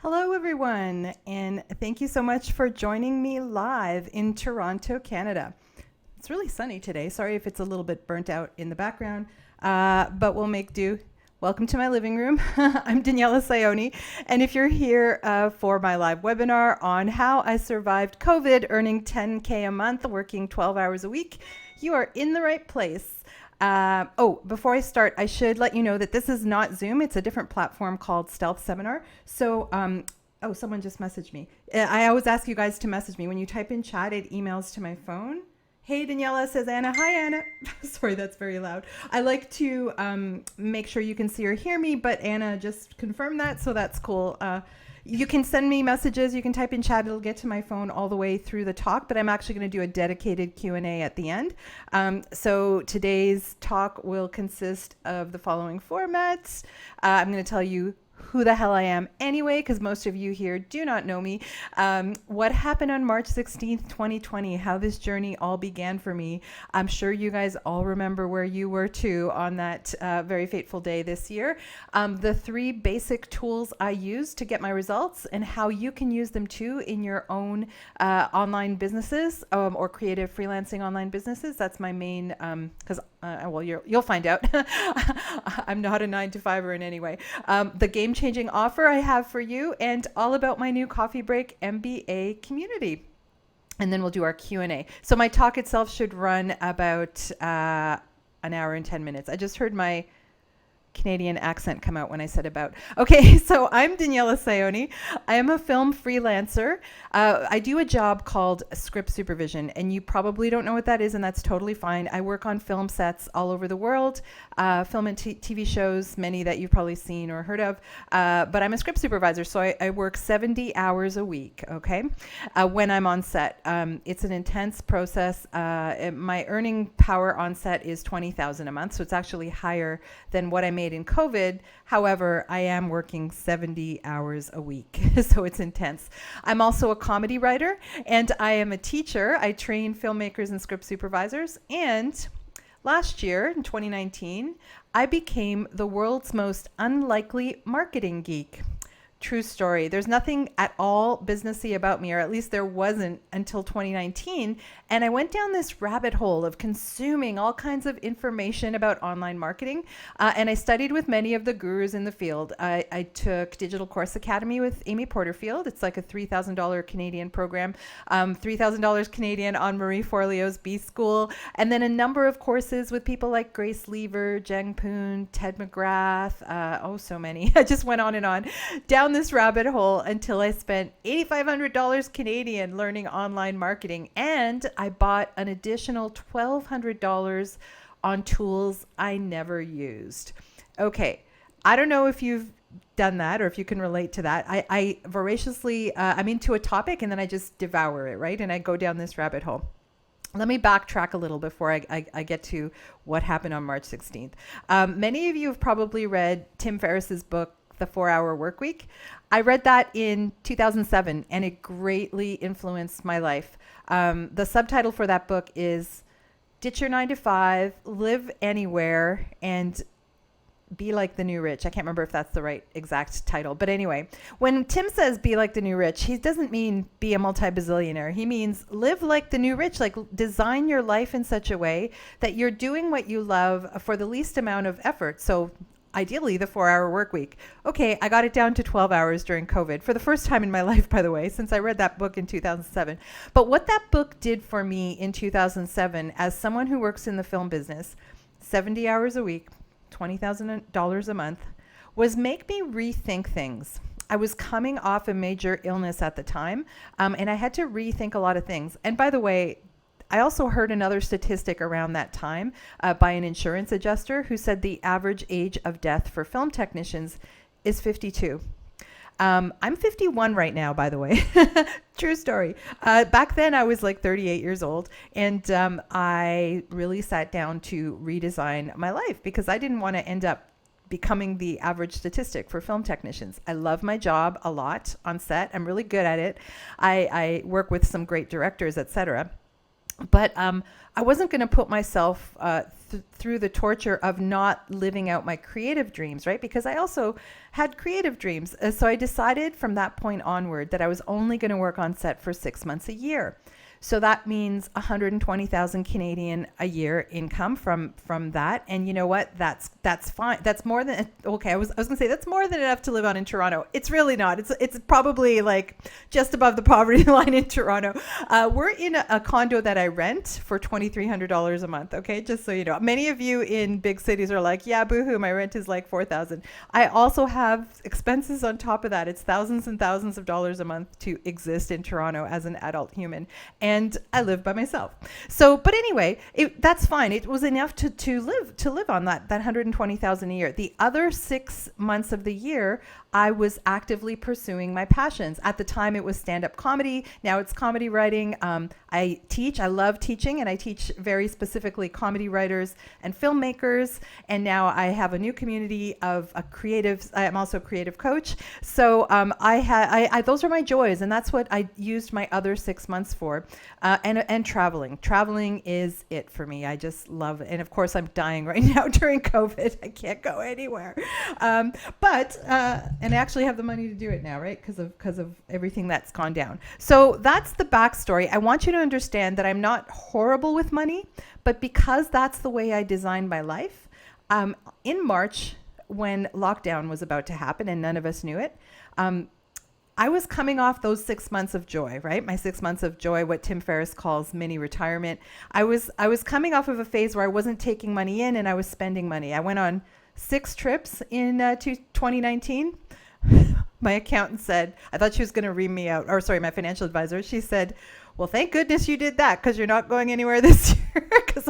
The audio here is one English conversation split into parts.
Hello, everyone, and thank you so much for joining me live in Toronto, Canada. It's really sunny today. Sorry if it's a little bit burnt out in the background, but we'll make do. Welcome to my living room. I'm Daniela Sioni, and if you're here for my live webinar on how I survived COVID, earning $10K a month, working 12 hours a week, you are in the right place. Before I start, I should let you know that this is not Zoom. It's a different platform called Stealth Seminar. So, someone just messaged me. I always ask you guys to message me. When you type in chat, it emails to my phone. Hey, Daniela, says Anna. Hi, Anna. Sorry, that's very loud. I like to make sure you can see or hear me, but Anna just confirmed that, so that's cool. You can send me messages. You can type in chat. It'll get to my phone all the way through the talk, but I'm actually going to do a dedicated Q&A at the end. So today's talk will consist of the following formats. I'm going to tell you who the hell I am anyway, because most of you here do not know me. What happened on March 16th, 2020, how this journey all began for me. I'm sure you guys all remember where you were too on that very fateful day this year. The three basic tools I use to get my results and how you can use them too in your own online businesses or creative freelancing online businesses. That's my main, because you'll find out. I'm not a 9-to-5er in any way. The game-changing offer I have for you, and all about my new Coffee Break MBA community. And then we'll do our Q&A. So my talk itself should run about an hour and 10 minutes. I just heard my Canadian accent come out when I said about. Okay, so I'm Daniela Sioni. I am a film freelancer. I do a job called script supervision, and you probably don't know what that is, and that's totally fine. I work on film sets all over the world, film and TV shows, many that you've probably seen or heard of, but I'm a script supervisor, so I work 70 hours a week, okay, when I'm on set. It's an intense process. My earning power on set is $20,000 a month, so it's actually higher than what I made in COVID. However, I am working 70 hours a week, so it's intense. I'm also a comedy writer, and I am a teacher. I train filmmakers and script supervisors. And last year, in 2019, I became the world's most unlikely marketing geek. True story. There's nothing at all businessy about me, or at least there wasn't until 2019. And I went down this rabbit hole of consuming all kinds of information about online marketing. And I studied with many of the gurus in the field. I took Digital Course Academy with Amy Porterfield. It's like a $3,000 Canadian program, $3,000 Canadian on Marie Forleo's B School. And then a number of courses with people like Grace Lever, Jeng Poon, Ted McGrath. So many. I just went on and on down this rabbit hole until I spent $8,500 Canadian learning online marketing, and I bought an additional $1,200 on tools I never used. Okay, I don't know if you've done that or if you can relate to that. I voraciously, I'm into a topic and then I just devour it, right? And I go down this rabbit hole. Let me backtrack a little before I get to what happened on March 16th. Many of you have probably read Tim Ferriss's book, The 4-Hour Workweek. I read that in 2007 and it greatly influenced my life. The subtitle for that book is Ditch Your 9-to-5, Live Anywhere, and Be Like the New Rich. I can't remember if that's the right exact title. But anyway, when Tim says be like the new rich, he doesn't mean be a multi-bazillionaire. He means live like the new rich, like design your life in such a way that you're doing what you love for the least amount of effort. So ideally the 4-hour work week. Okay, I got it down to 12 hours during COVID for the first time in my life, by the way, since I read that book in 2007. But what that book did for me in 2007, as someone who works in the film business, 70 hours a week, $20,000 a month, was make me rethink things. I was coming off a major illness at the time, and I had to rethink a lot of things. And by the way, I also heard another statistic around that time by an insurance adjuster who said the average age of death for film technicians is 52. I'm 51 right now, by the way. True story. Back then I was like 38 years old, and I really sat down to redesign my life because I didn't want to end up becoming the average statistic for film technicians. I love my job a lot on set. I'm really good at it. I work with some great directors, etc. But I wasn't going to put myself through the torture of not living out my creative dreams, right? Because I also had creative dreams. So I decided from that point onward that I was only going to work on set for 6 months a year. So that means 120,000 Canadian a year income from that. And you know what? That's fine. That's more than okay. I was gonna say that's more than enough to live on in Toronto. It's really not. It's probably like just above the poverty line in Toronto. We're in a condo that I rent for $2,300 a month. Okay, just so you know. Many of you in big cities are like, yeah, boohoo, my rent is like $4,000. I also have expenses on top of that. It's thousands and thousands of dollars a month to exist in Toronto as an adult human. And I live by myself. So, but anyway, that's fine. It was enough to live on that 120,000 a year. The other 6 months of the year, I was actively pursuing my passions. At the time, it was stand-up comedy. Now it's comedy writing. I teach. I love teaching, and I teach very specifically comedy writers and filmmakers. And now I have a new community of creatives. I am also a creative coach. So those are my joys, and that's what I used my other 6 months for. And traveling. Traveling is it for me. I just love it. And of course, I'm dying right now during COVID. I can't go anywhere. And I actually have the money to do it now, right? Because of everything that's gone down. So that's the backstory. I want you to understand that I'm not horrible with money, but because that's the way I designed my life, in March, when lockdown was about to happen and none of us knew it, I was coming off those 6 months of joy, right? My 6 months of joy, what Tim Ferriss calls mini retirement. I was coming off of a phase where I wasn't taking money in and I was spending money. I went on 6 trips in 2019. My accountant said, I thought she was going to ream me out, or sorry, my financial advisor. She said, well, thank goodness you did that because you're not going anywhere this year. Because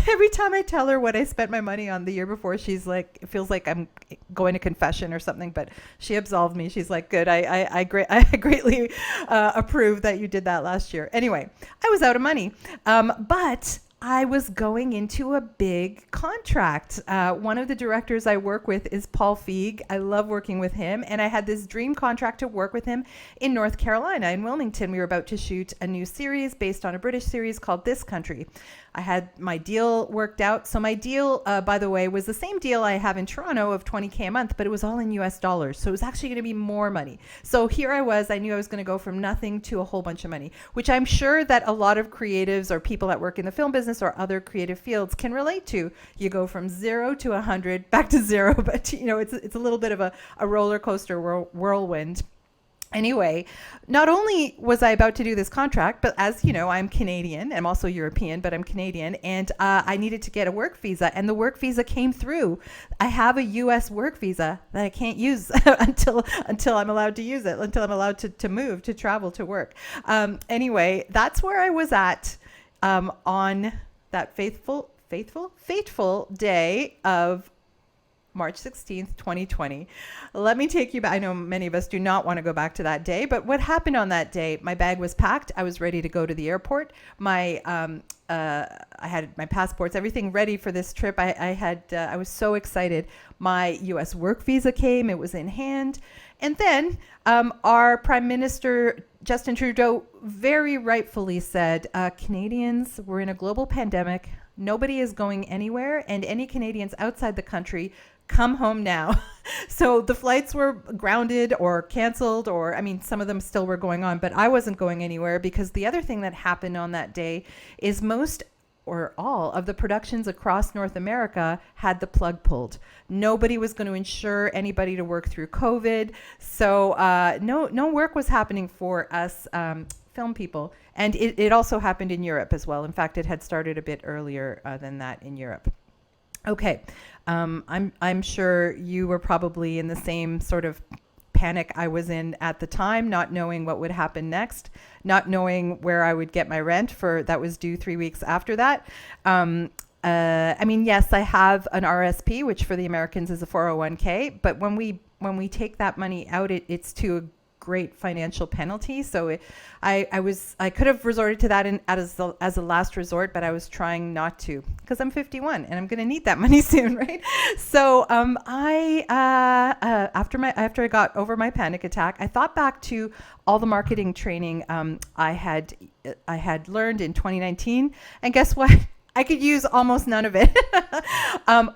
every time I tell her what I spent my money on the year before, she's like, it feels like I'm going to confession or something. But she absolved me. She's like, good. I greatly approve that you did that last year. Anyway, I was out of money. But I was going into a big contract. One of the directors I work with is Paul Feig. I love working with him. And I had this dream contract to work with him in North Carolina, in Wilmington. We were about to shoot a new series based on a British series called This Country. I had my deal worked out. So my deal, by the way, was the same deal I have in Toronto of $20K a month, but it was all in US dollars. So it was actually going to be more money. So here I was. I knew I was going to go from nothing to a whole bunch of money, which I'm sure that a lot of creatives or people that work in the film business or other creative fields can relate to. You go from 0 to 100 back to 0, but you know, it's a little bit of a roller coaster whirlwind. Anyway, not only was I about to do this contract, but as you know, I'm Canadian. I'm also European, but I'm Canadian, and I needed to get a work visa, and the work visa came through. I have a U.S. work visa that I can't use until I'm allowed to use it, until I'm allowed to move, to travel, to work. Anyway, that's where I was at on that fateful day of March 16th, 2020. Let me take you back. I know many of us do not want to go back to that day, but what happened on that day? My bag was packed. I was ready to go to the airport. I had my passports, everything ready for this trip. I was so excited. My U.S. work visa came. It was in hand. And then our Prime Minister, Justin Trudeau, very rightfully said, Canadians, we're in a global pandemic. Nobody is going anywhere, and any Canadians outside the country, come home now. So the flights were grounded or canceled, or I mean, some of them still were going on, but I wasn't going anywhere because the other thing that happened on that day is most or all of the productions across North America had the plug pulled. Nobody was going to insure anybody to work through COVID. So no work was happening for us film people. And it also happened in Europe as well. In fact, it had started a bit earlier than that in Europe. Okay, I'm sure you were probably in the same sort of panic I was in at the time, not knowing what would happen next, not knowing where I would get my rent that was due 3 weeks after that. I mean, yes, I have an RSP, which for the Americans is a 401k, but when we take that money out, it's to a great financial penalty. So I could have resorted to that as a last resort, but I was trying not to, because I'm 51 and I'm going to need that money soon, right? So after I got over my panic attack, I thought back to all the marketing training I had learned in 2019, and guess what? I could use almost none of it.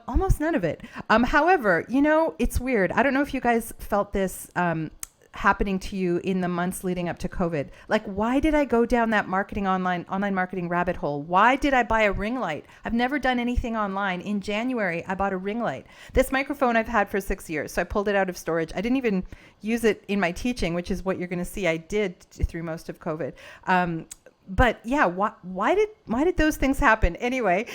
Almost none of it. However, it's weird. I don't know if you guys felt this happening to you in the months leading up to COVID. Like, why did I go down that online marketing rabbit hole? Why did I buy a ring light? I've never done anything online. In January, I bought a ring light. This microphone I've had for 6 years, so I pulled it out of storage. I didn't even use it in my teaching, which is what you're going to see I did through most of COVID. But yeah, why did those things happen? Anyway,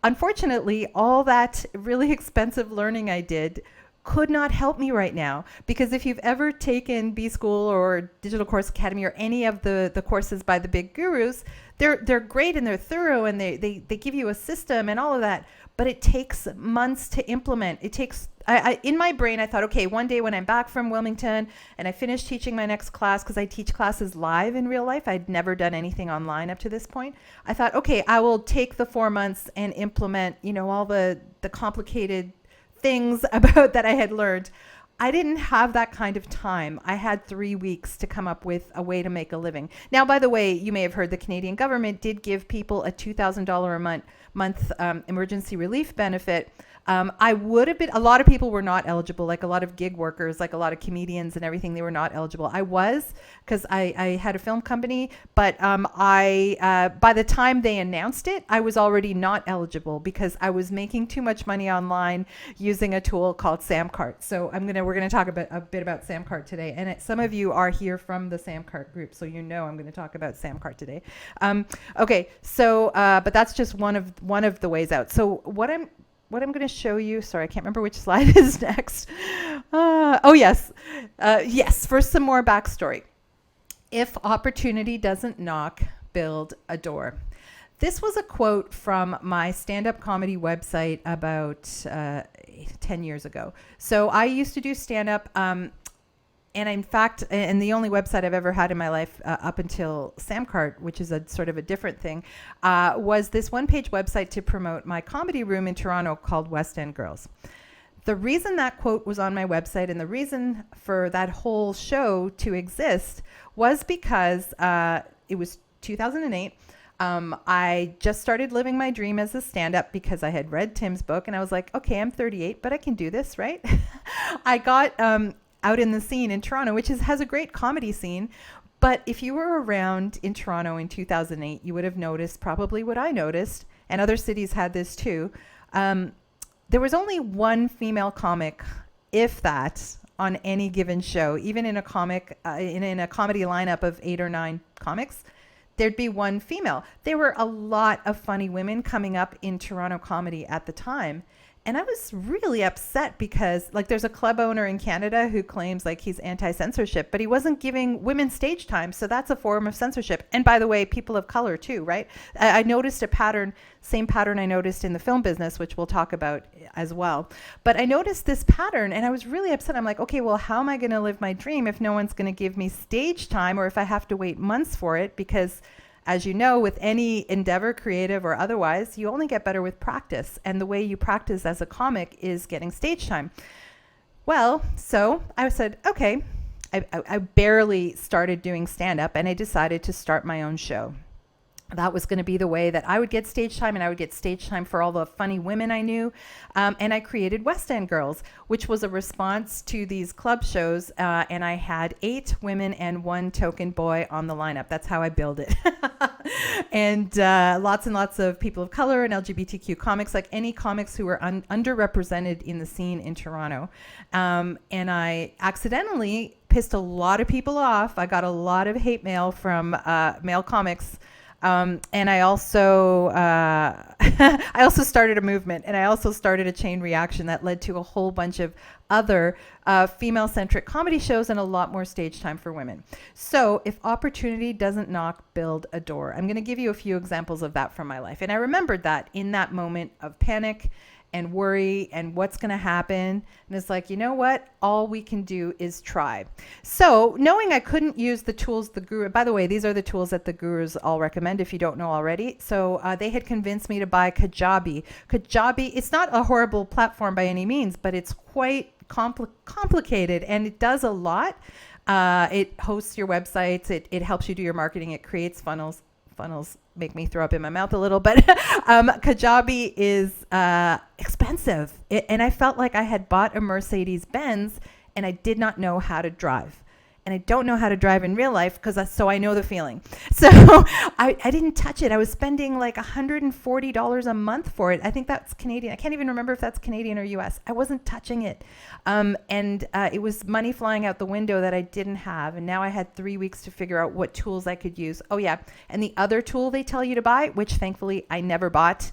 unfortunately, all that really expensive learning I did could not help me right now, because if you've ever taken B School or Digital Course Academy or any of the courses by the big gurus, they're great and they're thorough and they give you a system and all of that, but it takes months to implement. It takes, in my brain, I thought, okay, one day when I'm back from Wilmington and I finish teaching my next class, because I teach classes live in real life, I'd never done anything online up to this point. I thought, okay, I will take the 4 months and implement, all the complicated things about that I had learned. I didn't have that kind of time. I had 3 weeks to come up with a way to make a living. Now, by the way, you may have heard the Canadian government did give people a $2,000 a month emergency relief benefit. I would have been, a lot of people were not eligible, like a lot of gig workers, like a lot of comedians and everything, they were not eligible. I was, because I had a film company, but by the time they announced it, I was already not eligible because I was making too much money online using a tool called Samcart. So we're gonna talk a bit about Samcart today. And some of you are here from the Samcart group, so I'm gonna talk about Samcart today. Okay, so but that's just one of the ways out. So what I'm going to show you, sorry, I can't remember which slide is next. Yes, first some more backstory. If opportunity doesn't knock, build a door. This was a quote from my stand-up comedy website about 10 years ago. So I used to do stand-up, and in fact, and the only website I've ever had in my life up until Samcart, which is a sort of a different thing, was this one-page website to promote my comedy room in Toronto called West End Girls. The reason that quote was on my website and the reason for that whole show to exist was because it was 2008. I just started living my dream as a stand-up because I had read Tim's book and I was like, okay, I'm 38, but I can do this, right? I got out in the scene in Toronto, which has a great comedy scene. But if you were around in Toronto in 2008, you would have noticed probably what I noticed, and other cities had this too. There was only one female comic, if that, on any given show. Even in a comedy lineup of 8 or 9 comics, there'd be one female. There were a lot of funny women coming up in Toronto comedy at the time. And I was really upset because, like, there's a club owner in Canada who claims like he's anti-censorship, but he wasn't giving women stage time. So that's a form of censorship. And by the way, people of color too, right? I noticed a pattern, same pattern I noticed in the film business, which we'll talk about as well. But I noticed this pattern and I was really upset. I'm like, okay, well, how am I going to live my dream if no one's going to give me stage time, or if I have to wait months for it? Because as you know, with any endeavor, creative or otherwise, you only get better with practice. And the way you practice as a comic is getting stage time. Well, so I said, okay, I barely started doing stand-up and I decided to start my own show. That was going to be the way that I would get stage time, and I would get stage time for all the funny women I knew. And I created West End Girls, which was a response to these club shows. And I had 8 women and 1 token boy on the lineup. That's how I build it. And lots and lots of people of color and LGBTQ comics, like any comics who were underrepresented in the scene in Toronto. And I accidentally pissed a lot of people off. I got a lot of hate mail from male comics. And I also started a movement, and I also started a chain reaction that led to a whole bunch of other female-centric comedy shows and a lot more stage time for women. So if opportunity doesn't knock, build a door. I'm going to give you a few examples of that from my life. And I remembered that in that moment of panic and worry and what's going to happen. And it's like, you know what? All we can do is try. So knowing I couldn't use the tools the guru, by the way, these are the tools that the gurus all recommend if you don't know already. So they had convinced me to buy Kajabi. Kajabi, it's not a horrible platform by any means, but it's quite complicated, and it does a lot. It hosts your websites. It helps you do your marketing. It creates funnels. Funnels make me throw up in my mouth a little, but Kajabi is expensive. And I felt like I had bought a Mercedes-Benz and I did not know how to drive. And I don't know how to drive in real life so I know the feeling. So I didn't touch it. I was spending like $140 a month for it. I think that's Canadian. I can't even remember if that's Canadian or US. I wasn't touching it. And it was money flying out the window that I didn't have. And now I had 3 weeks to figure out what tools I could use. Oh yeah. And the other tool they tell you to buy, which thankfully I never bought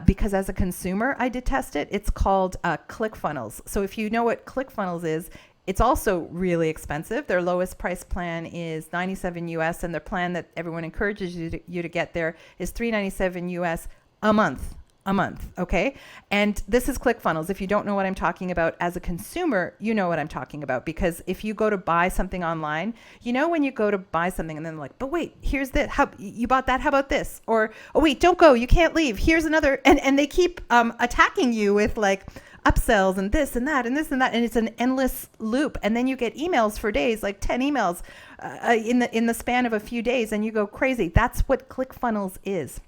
because as a consumer, I detest it. It's called ClickFunnels. So if you know what ClickFunnels is, it's also really expensive. Their lowest price plan is $97 US, and their plan that everyone encourages you to get there is $397 US a month. Okay? And this is ClickFunnels. If you don't know what I'm talking about as a consumer, you know what I'm talking about, because if you go to buy something online, you know when you go to buy something and then like, but wait, here's this, how you bought that, how about this? Or, oh wait, don't go, you can't leave, here's another, and they keep attacking you with like upsells and this and that and this and that, and it's an endless loop. And then you get emails for days, like 10 emails in the span of a few days, and you go crazy. That's what ClickFunnels is.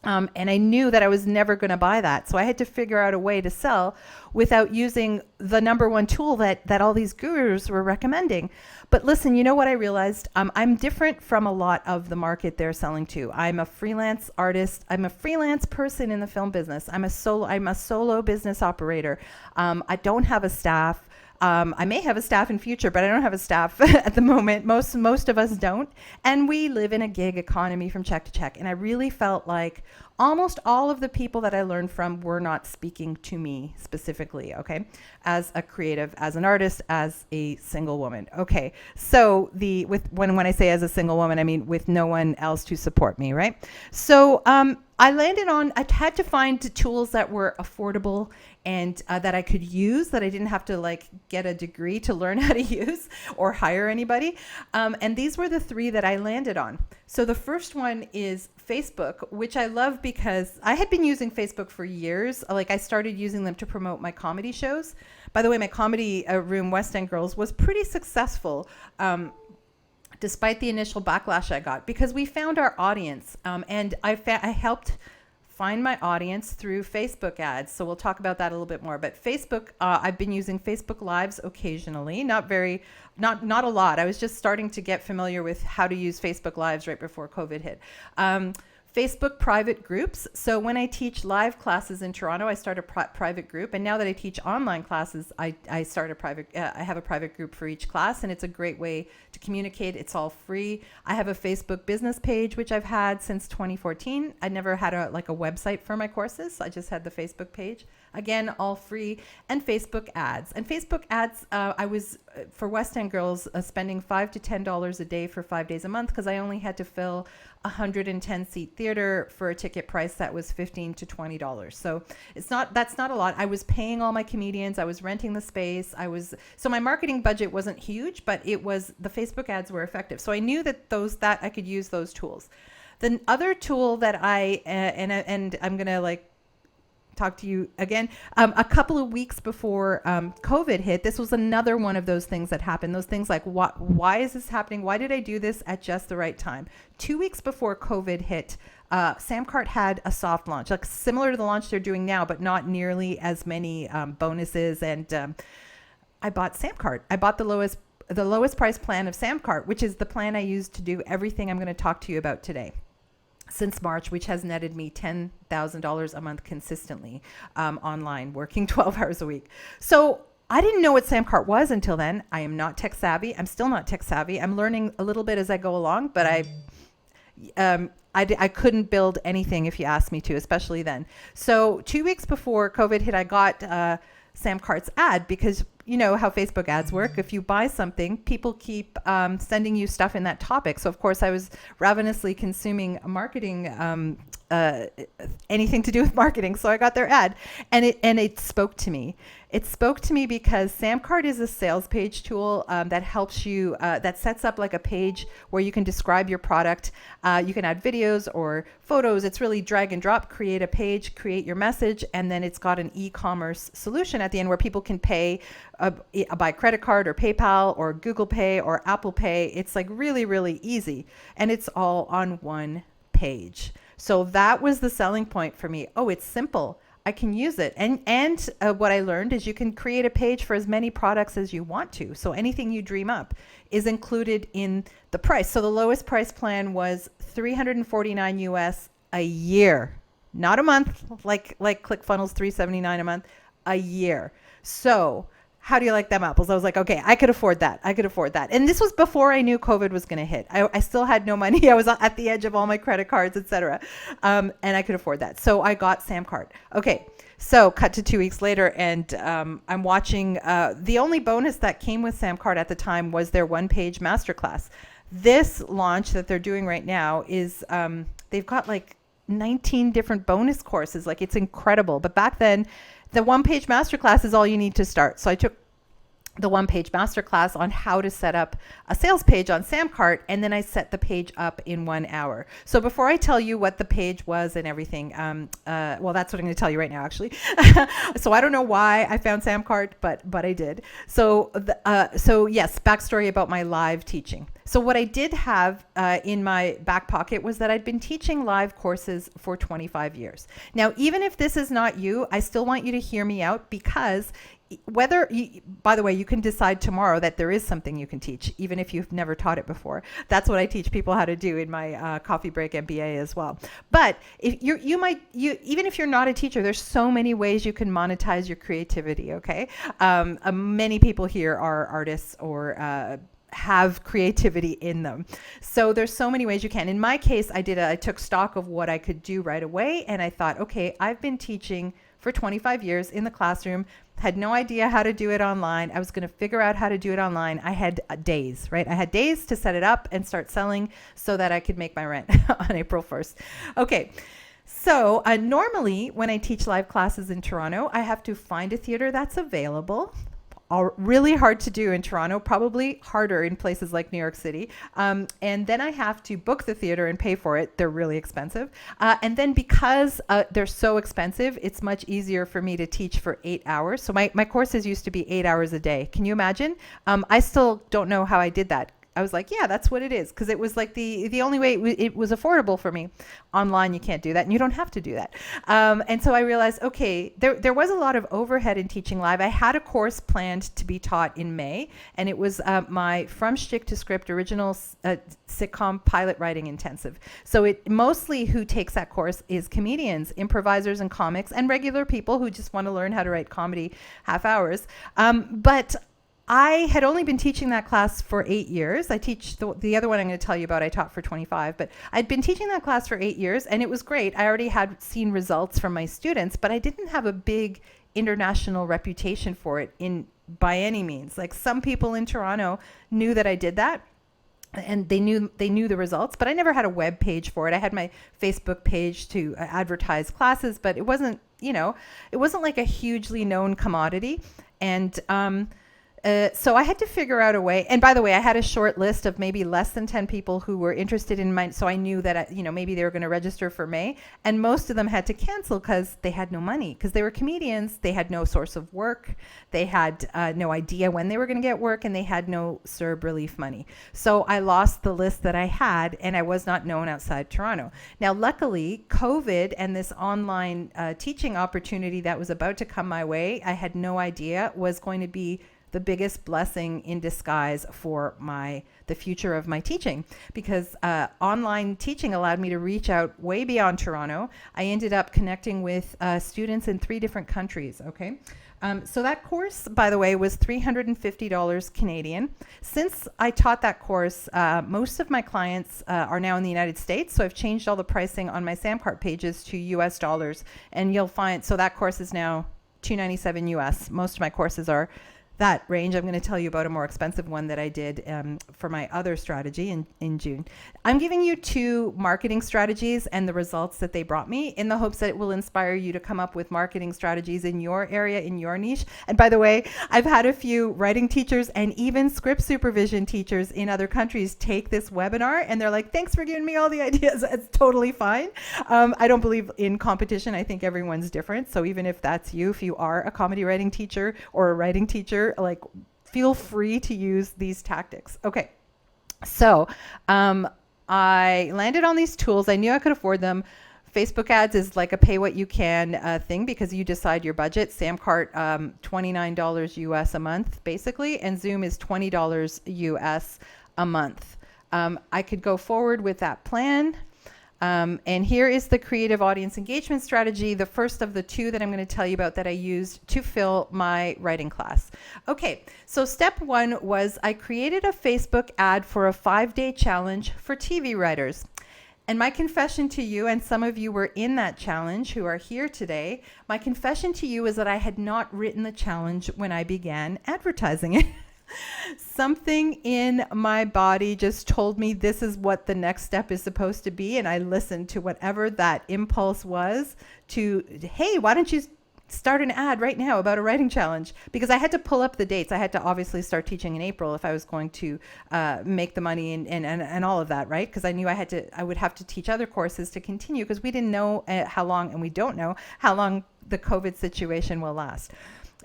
And I knew that I was never going to buy that. So I had to figure out a way to sell without using the number one tool that all these gurus were recommending. But listen, you know what I realized? I'm different from a lot of the market they're selling to. I'm a freelance artist. I'm a freelance person in the film business. I'm a solo business operator. I don't have a staff. I may have a staff in future, but I don't have a staff at the moment. Most of us don't. And we live in a gig economy from check to check. And I really felt like almost all of the people that I learned from were not speaking to me specifically, okay? As a creative, as an artist, as a single woman. Okay, so when I say as a single woman, I mean with no one else to support me, right? So I landed on, I had to find tools that were affordable and that I could use, that I didn't have to like get a degree to learn how to use or hire anybody. And these were the three that I landed on. So the first one is Facebook, which I love because I had been using Facebook for years. Like I started using them to promote my comedy shows. By the way, my comedy room, West End Girls, was pretty successful. Despite the initial backlash I got, because we found our audience, and I helped find my audience through Facebook ads. So we'll talk about that a little bit more. But Facebook, I've been using Facebook Lives occasionally, not a lot. I was just starting to get familiar with how to use Facebook Lives right before COVID hit. Facebook private groups. So when I teach live classes in Toronto, I start a private group. And now that I teach online classes, I start a private, I have a private group for each class, and it's a great way to communicate. It's all free. I have a Facebook business page, which I've had since 2014. I never had a website for my courses. So I just had the Facebook page. Again, all free. And Facebook ads. And Facebook ads, I was, for West End Girls, spending $5 to $10 a day for 5 days a month, because I only had to fill 110-seat theater for a ticket price that was $15 to $20. So that's not a lot. I was paying all my comedians. I was renting the space. So my marketing budget wasn't huge, but the Facebook ads were effective. So I knew that I could use those tools. The other tool that and I'm going to talk to you again. A couple of weeks before COVID hit, this was another one of those things that happened. Those things like, why is this happening? Why did I do this at just the right time? 2 weeks before COVID hit, Samcart had a soft launch, like similar to the launch they're doing now, but not nearly as many bonuses. And I bought Samcart. I bought the lowest price plan of Samcart, which is the plan I used to do everything I'm going to talk to you about today since March, which has netted me $10,000 a month consistently online, working 12 hours a week. So I didn't know what Samcart was until then. I am not tech savvy. I'm still not tech savvy. I'm learning a little bit as I go along, but I couldn't build anything if you asked me to, especially then. So 2 weeks before COVID hit, I got Samcart's ad, because you know how Facebook ads work. If you buy something, people keep sending you stuff in that topic. So of course I was ravenously consuming marketing, anything to do with marketing. So I got their ad, and it spoke to me. It spoke to me because SamCart is a sales page tool that helps you, that sets up like a page where you can describe your product. You can add videos or photos. It's really drag and drop, create a page, create your message, and then it's got an e-commerce solution at the end where people can pay by credit card or PayPal or Google Pay or Apple Pay. It's like really, really easy. And it's all on one page. So that was the selling point for me. Oh, it's simple. I can use it. And what I learned is you can create a page for as many products as you want to. So anything you dream up is included in the price. So the lowest price plan was $349 US a year, not a month, like ClickFunnels $379 a month, a year. So how do you like them apples? I was like, okay, I could afford that. And this was before I knew COVID was going to hit. I still had no money. I was at the edge of all my credit cards, etc. And I could afford that. So I got SamCart. Okay, so cut to 2 weeks later, and I'm watching. The only bonus that came with SamCart at the time was their one-page masterclass. This launch that they're doing right now is, they've got like 19 different bonus courses. Like, it's incredible. But back then, the one-page masterclass is all you need to start. So I took the one-page masterclass on how to set up a sales page on SamCart, and then I set the page up in 1 hour. So before I tell you what the page was and everything, well, that's what I'm going to tell you right now, actually. So I don't know why I found SamCart, but I did. So yes, backstory about my live teaching. So what I did have in my back pocket was that I'd been teaching live courses for 25 years. Now, even if this is not you, I still want you to hear me out, because by the way, you can decide tomorrow that there is something you can teach, even if you've never taught it before. That's what I teach people how to do in my Coffee Break MBA as well. But if even if you're not a teacher, there's so many ways you can monetize your creativity. Okay, many people here are artists or have creativity in them. So there's so many ways you can. In my case, I took stock of what I could do right away, and I thought, okay, I've been teaching for 25 years in the classroom, had no idea how to do it online. I was going to figure out how to do it online. I had days, right? I had days to set it up and start selling so that I could make my rent on April 1st. Okay. So normally when I teach live classes in Toronto, I have to find a theater that's available. Really hard to do in Toronto, probably harder in places like New York City. And then I have to book the theater and pay for it. They're really expensive. And then because they're so expensive, it's much easier for me to teach for 8 hours. So my courses used to be 8 hours a day. Can you imagine? I still don't know how I did that. I was like, yeah, that's what it is. Because it was like the only way it was affordable for me. Online, you can't do that, and you don't have to do that. And so I realized, okay, there was a lot of overhead in teaching live. I had a course planned to be taught in May, and it was my From Shtick to Script original sitcom pilot writing intensive. So it mostly who takes that course is comedians, improvisers, and comics, and regular people who just want to learn how to write comedy half hours. But I had only been teaching that class for 8 years. I teach the other one I'm going to tell you about, I taught for 25, but I'd been teaching that class for 8 years, and it was great. I already had seen results from my students, but I didn't have a big international reputation for it by any means. Like, some people in Toronto knew that I did that, and they knew the results, but I never had a web page for it. I had my Facebook page to advertise classes, but it wasn't like a hugely known commodity. And so I had to figure out a way. And by the way, I had a short list of maybe less than 10 people who were interested in mine. So I knew that, maybe they were going to register for May. And most of them had to cancel because they had no money, because they were comedians. They had no source of work. They had no idea when they were going to get work, and they had no CERB relief money. So I lost the list that I had, and I was not known outside Toronto. Now, luckily, COVID and this online teaching opportunity that was about to come my way, I had no idea was going to be the biggest blessing in disguise for the future of my teaching, because online teaching allowed me to reach out way beyond Toronto. I ended up connecting with students in 3 different countries. Okay. So that course, by the way, was $350 Canadian. Since I taught that course, most of my clients are now in the United States. So I've changed all the pricing on my SamCart pages to US dollars, and you'll find, so that course is now $297 US. Most of my courses are that range. I'm going to tell you about a more expensive one that I did for my other strategy in June. I'm giving you 2 marketing strategies and the results that they brought me, in the hopes that it will inspire you to come up with marketing strategies in your area, in your niche. And by the way, I've had a few writing teachers and even script supervision teachers in other countries take this webinar, and they're like, thanks for giving me all the ideas. It's totally fine. I don't believe in competition. I think everyone's different. So even if that's you, if you are a comedy writing teacher or a writing teacher, like, feel free to use these tactics. Okay, so I landed on these tools. I knew I could afford them. Facebook ads is like a pay what you can thing, because you decide your budget. Samcart, $29 US a month, basically, and Zoom is $20 US a month. I could go forward with that plan. And here is the creative audience engagement strategy, the first of the 2 that I'm going to tell you about that I used to fill my writing class. Okay, so step 1 was I created a Facebook ad for a 5-day challenge for TV writers. And my confession to you, and some of you were in that challenge who are here today, my confession to you is that I had not written the challenge when I began advertising it. Something in my body just told me this is what the next step is supposed to be, and I listened to whatever that impulse was to, hey, why don't you start an ad right now about a writing challenge? Because I had to pull up the dates. I had to obviously start teaching in April if I was going to make the money and all of that, right? Because I knew I would have to teach other courses to continue, because we didn't know how long, and we don't know how long the COVID situation will last.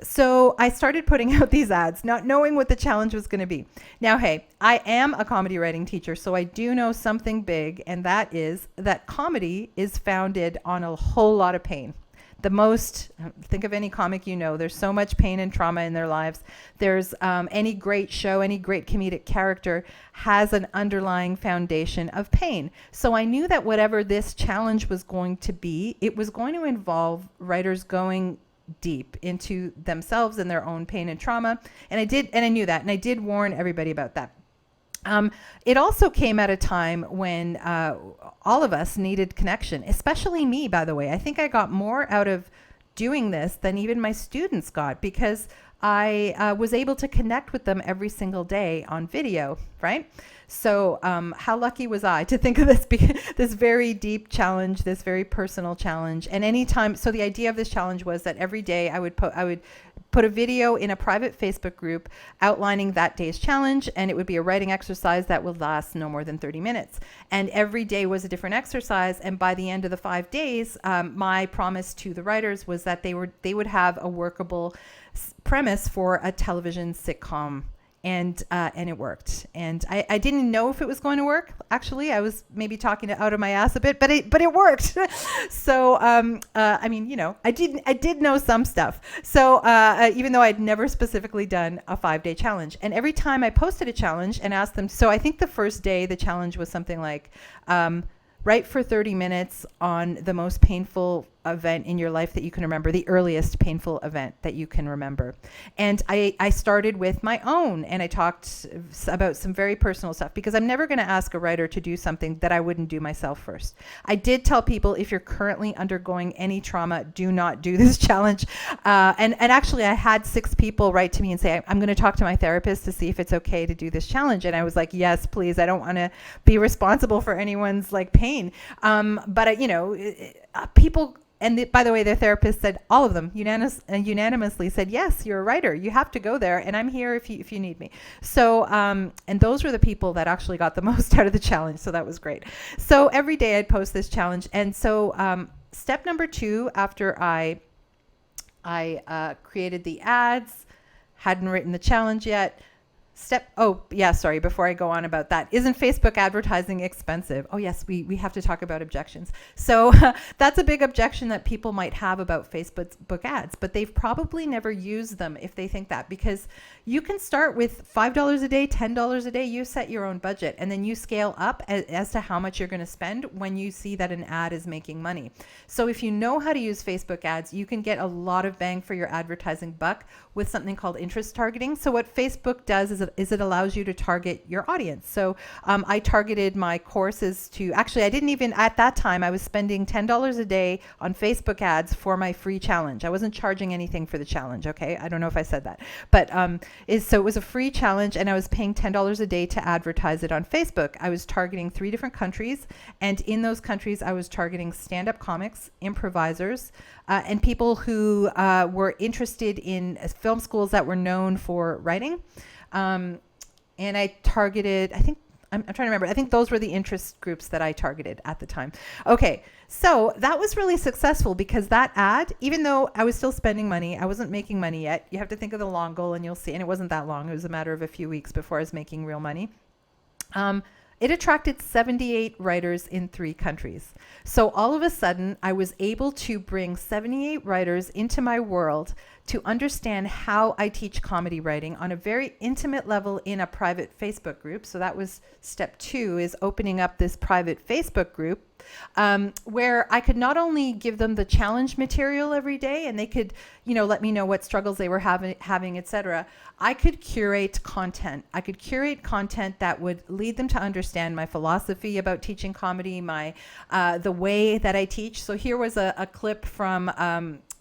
So I started putting out these ads, not knowing what the challenge was going to be. Now, hey, I am a comedy writing teacher, so I do know something big, and that is that comedy is founded on a whole lot of pain. Think of any comic you know, there's so much pain and trauma in their lives. There's any great show, any great comedic character has an underlying foundation of pain. So I knew that whatever this challenge was going to be, it was going to involve writers going deep into themselves and their own pain and trauma. And I knew that, and I did warn everybody about that. It also came at a time when all of us needed connection, especially me, by the way. I think I got more out of doing this than even my students got, because I was able to connect with them every single day on video, right? So how lucky was I to think of this very deep challenge, this very personal challenge. And anytime, so the idea of this challenge was that every day I would put a video in a private Facebook group outlining that day's challenge, and it would be a writing exercise that would last no more than 30 minutes. And every day was a different exercise, and by the end of the 5 days, my promise to the writers was that they would have a workable premise for a television sitcom. And it worked. And I didn't know if it was going to work. Actually, I was maybe talking out of my ass a bit, but it worked. So I mean, you know, I did know some stuff. So even though I'd never specifically done a 5-day challenge, and every time I posted a challenge and asked them, so I think the first day the challenge was something like, write for 30 minutes on the most painful event in your life that you can remember, the earliest painful event that you can remember. And I started with my own, and I talked about some very personal stuff, because I'm never going to ask a writer to do something that I wouldn't do myself first. I did tell people, if you're currently undergoing any trauma, do not do this challenge. And actually, I had 6 people write to me and say, I'm going to talk to my therapist to see if it's okay to do this challenge. And I was like, yes, please. I don't want to be responsible for anyone's like pain. But people. And by the way, their therapist said, all of them unanimously said, yes, you're a writer. You have to go there, and I'm here if you need me. So, and those were the people that actually got the most out of the challenge. So that was great. So every day I'd post this challenge. And so step number 2, after I created the ads, hadn't written the challenge yet. Before I go on about that, isn't Facebook advertising expensive? Oh yes, we have to talk about objections. So that's a big objection that people might have about Facebook ads, but they've probably never used them if they think that, because You can start with $5 a day, $10 a day. You set your own budget, and then you scale up as to how much you're going to spend when you see that an ad is making money. So if you know how to use Facebook ads, you can get a lot of bang for your advertising buck with something called interest targeting. So what Facebook does is it allows you to target your audience. So I targeted my courses to, actually I didn't even, at that time I was spending $10 a day on Facebook ads for my free challenge. I wasn't charging anything for the challenge, okay? I don't know if I said that. But so it was a free challenge, and I was paying $10 a day to advertise it on Facebook. I was targeting 3 different countries, and in those countries I was targeting stand-up comics, improvisers, and people who were interested in film schools that were known for writing. And I targeted, I'm trying to remember. I think those were the interest groups that I targeted at the time. Okay, so that was really successful because that ad, even though I was still spending money, I wasn't making money yet. You have to think of the long goal, and you'll see. And it wasn't that long. It was a matter of a few weeks before I was making real money. It attracted 78 writers in 3 countries. So all of a sudden, I was able to bring 78 writers into my world to understand how I teach comedy writing on a very intimate level in a private Facebook group. So that was step 2, is opening up this private Facebook group where I could not only give them the challenge material every day, and they could, let me know what struggles they were having, etc. I could curate content. I could curate content that would lead them to understand my philosophy about teaching comedy, my the way that I teach. So here was a clip from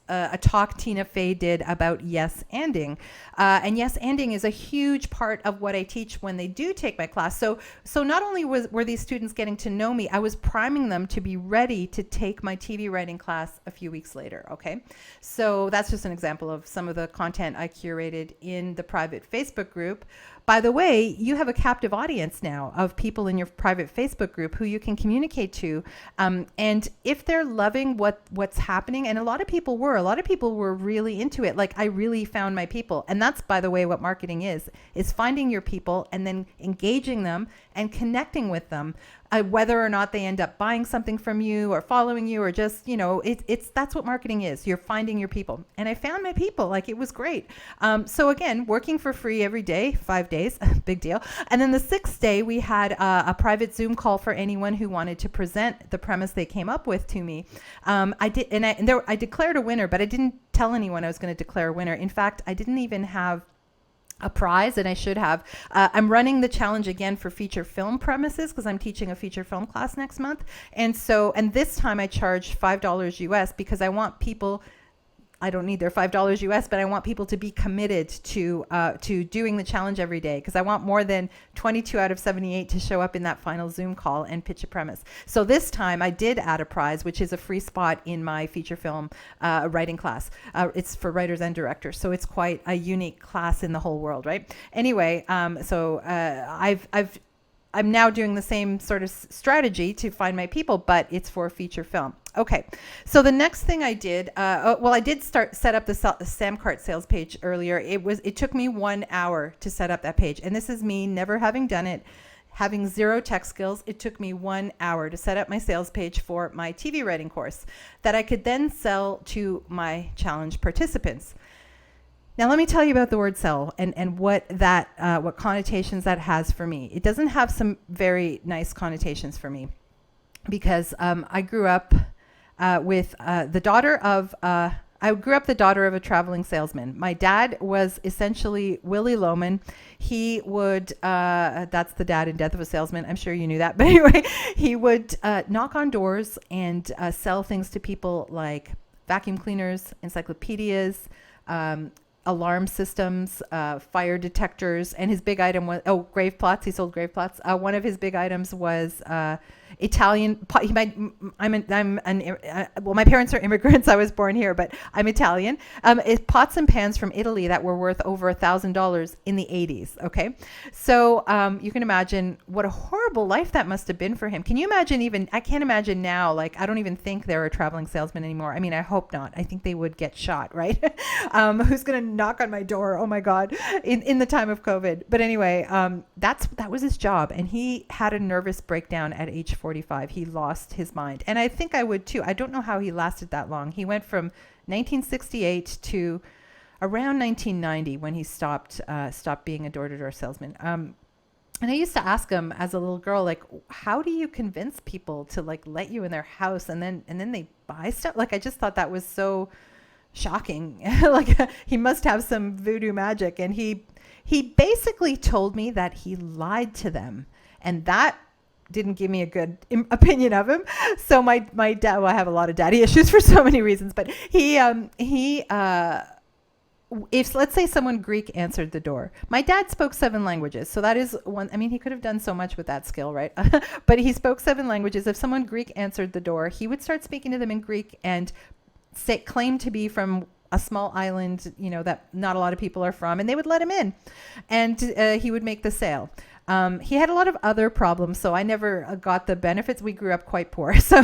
a talk Tina Fey did about yes-anding. And yes-anding is a huge part of what I teach when they do take my class. So not only were these students getting to know me, I was priming them to be ready to take my TV writing class a few weeks later, okay? So that's just an example of some of the content I curated in the private Facebook group. By the way, you have a captive audience now of people in your private Facebook group who you can communicate to. And if they're loving what's happening, and a lot of people were really into it. Like, I really found my people. And that's, by the way, what marketing is finding your people and then engaging them and connecting with them. Whether or not they end up buying something from you or following you or just, that's what marketing is. You're finding your people. And I found my people. Like, it was great. So again, working for free every day, 5 days, big deal. And then the 6th day, we had a private Zoom call for anyone who wanted to present the premise they came up with to me. I declared a winner, but I didn't tell anyone I was going to declare a winner. In fact, I didn't even have a prize, and I should have. I'm running the challenge again for feature film premises because I'm teaching a feature film class next month. And this time I charged $5 US because I want people, I don't need their $5 US, but I want people to be committed to doing the challenge every day, because I want more than 22 out of 78 to show up in that final Zoom call and pitch a premise. So this time I did add a prize, which is a free spot in my feature film writing class. It's for writers and directors, so it's quite a unique class in the whole world, right? Anyway, I'm now doing the same sort of strategy to find my people, but it's for feature film. Okay, so the next thing I did, I did set up the Samcart sales page earlier. It took me 1 hour to set up that page, and this is me never having done it, having 0 tech skills. It took me 1 hour to set up my sales page for my TV writing course that I could then sell to my challenge participants. Now, let me tell you about the word sell and what connotations that has for me. It doesn't have some very nice connotations for me because I grew up with the daughter of the daughter of a traveling salesman. My dad was essentially Willie Loman. He would, that's the dad in Death of a Salesman. I'm sure you knew that. But anyway, he would knock on doors and sell things to people like vacuum cleaners, encyclopedias, alarm systems, fire detectors, and his big item was, grave plots. He sold grave plots. One of his big items was Italian. My parents are immigrants. I was born here, but I'm Italian. It's pots and pans from Italy that were worth over $1,000 in the 80s. Okay, so you can imagine what a horrible life that must have been for him. Can you imagine? I can't imagine now. Like, I don't even think they're a traveling salesman anymore. I mean, I hope not. I think they would get shot, right? Who's going to knock on my door? Oh my God, in the time of COVID. But anyway, that was his job, and he had a nervous breakdown at age 45. He lost his mind, and I think I would too. I don't know how he lasted that long. He went from 1968 to around 1990 when he stopped being a door-to-door salesman. And I used to ask him as a little girl, like, how do you convince people to like let you in their house and then they buy stuff? Like, I just thought that was so shocking. Like, he must have some voodoo magic. And he basically told me that he lied to them, and that didn't give me a good opinion of him. So my dad, well, I have a lot of daddy issues for so many reasons, but if let's say someone Greek answered the door, my dad spoke 7 languages. So that is one, I mean, he could have done so much with that skill, right? But he spoke 7 languages. If someone Greek answered the door, he would start speaking to them in Greek and claim to be from a small island, you know, that not a lot of people are from, and they would let him in, and he would make the sale. He had a lot of other problems, so I never got the benefits. We grew up quite poor, so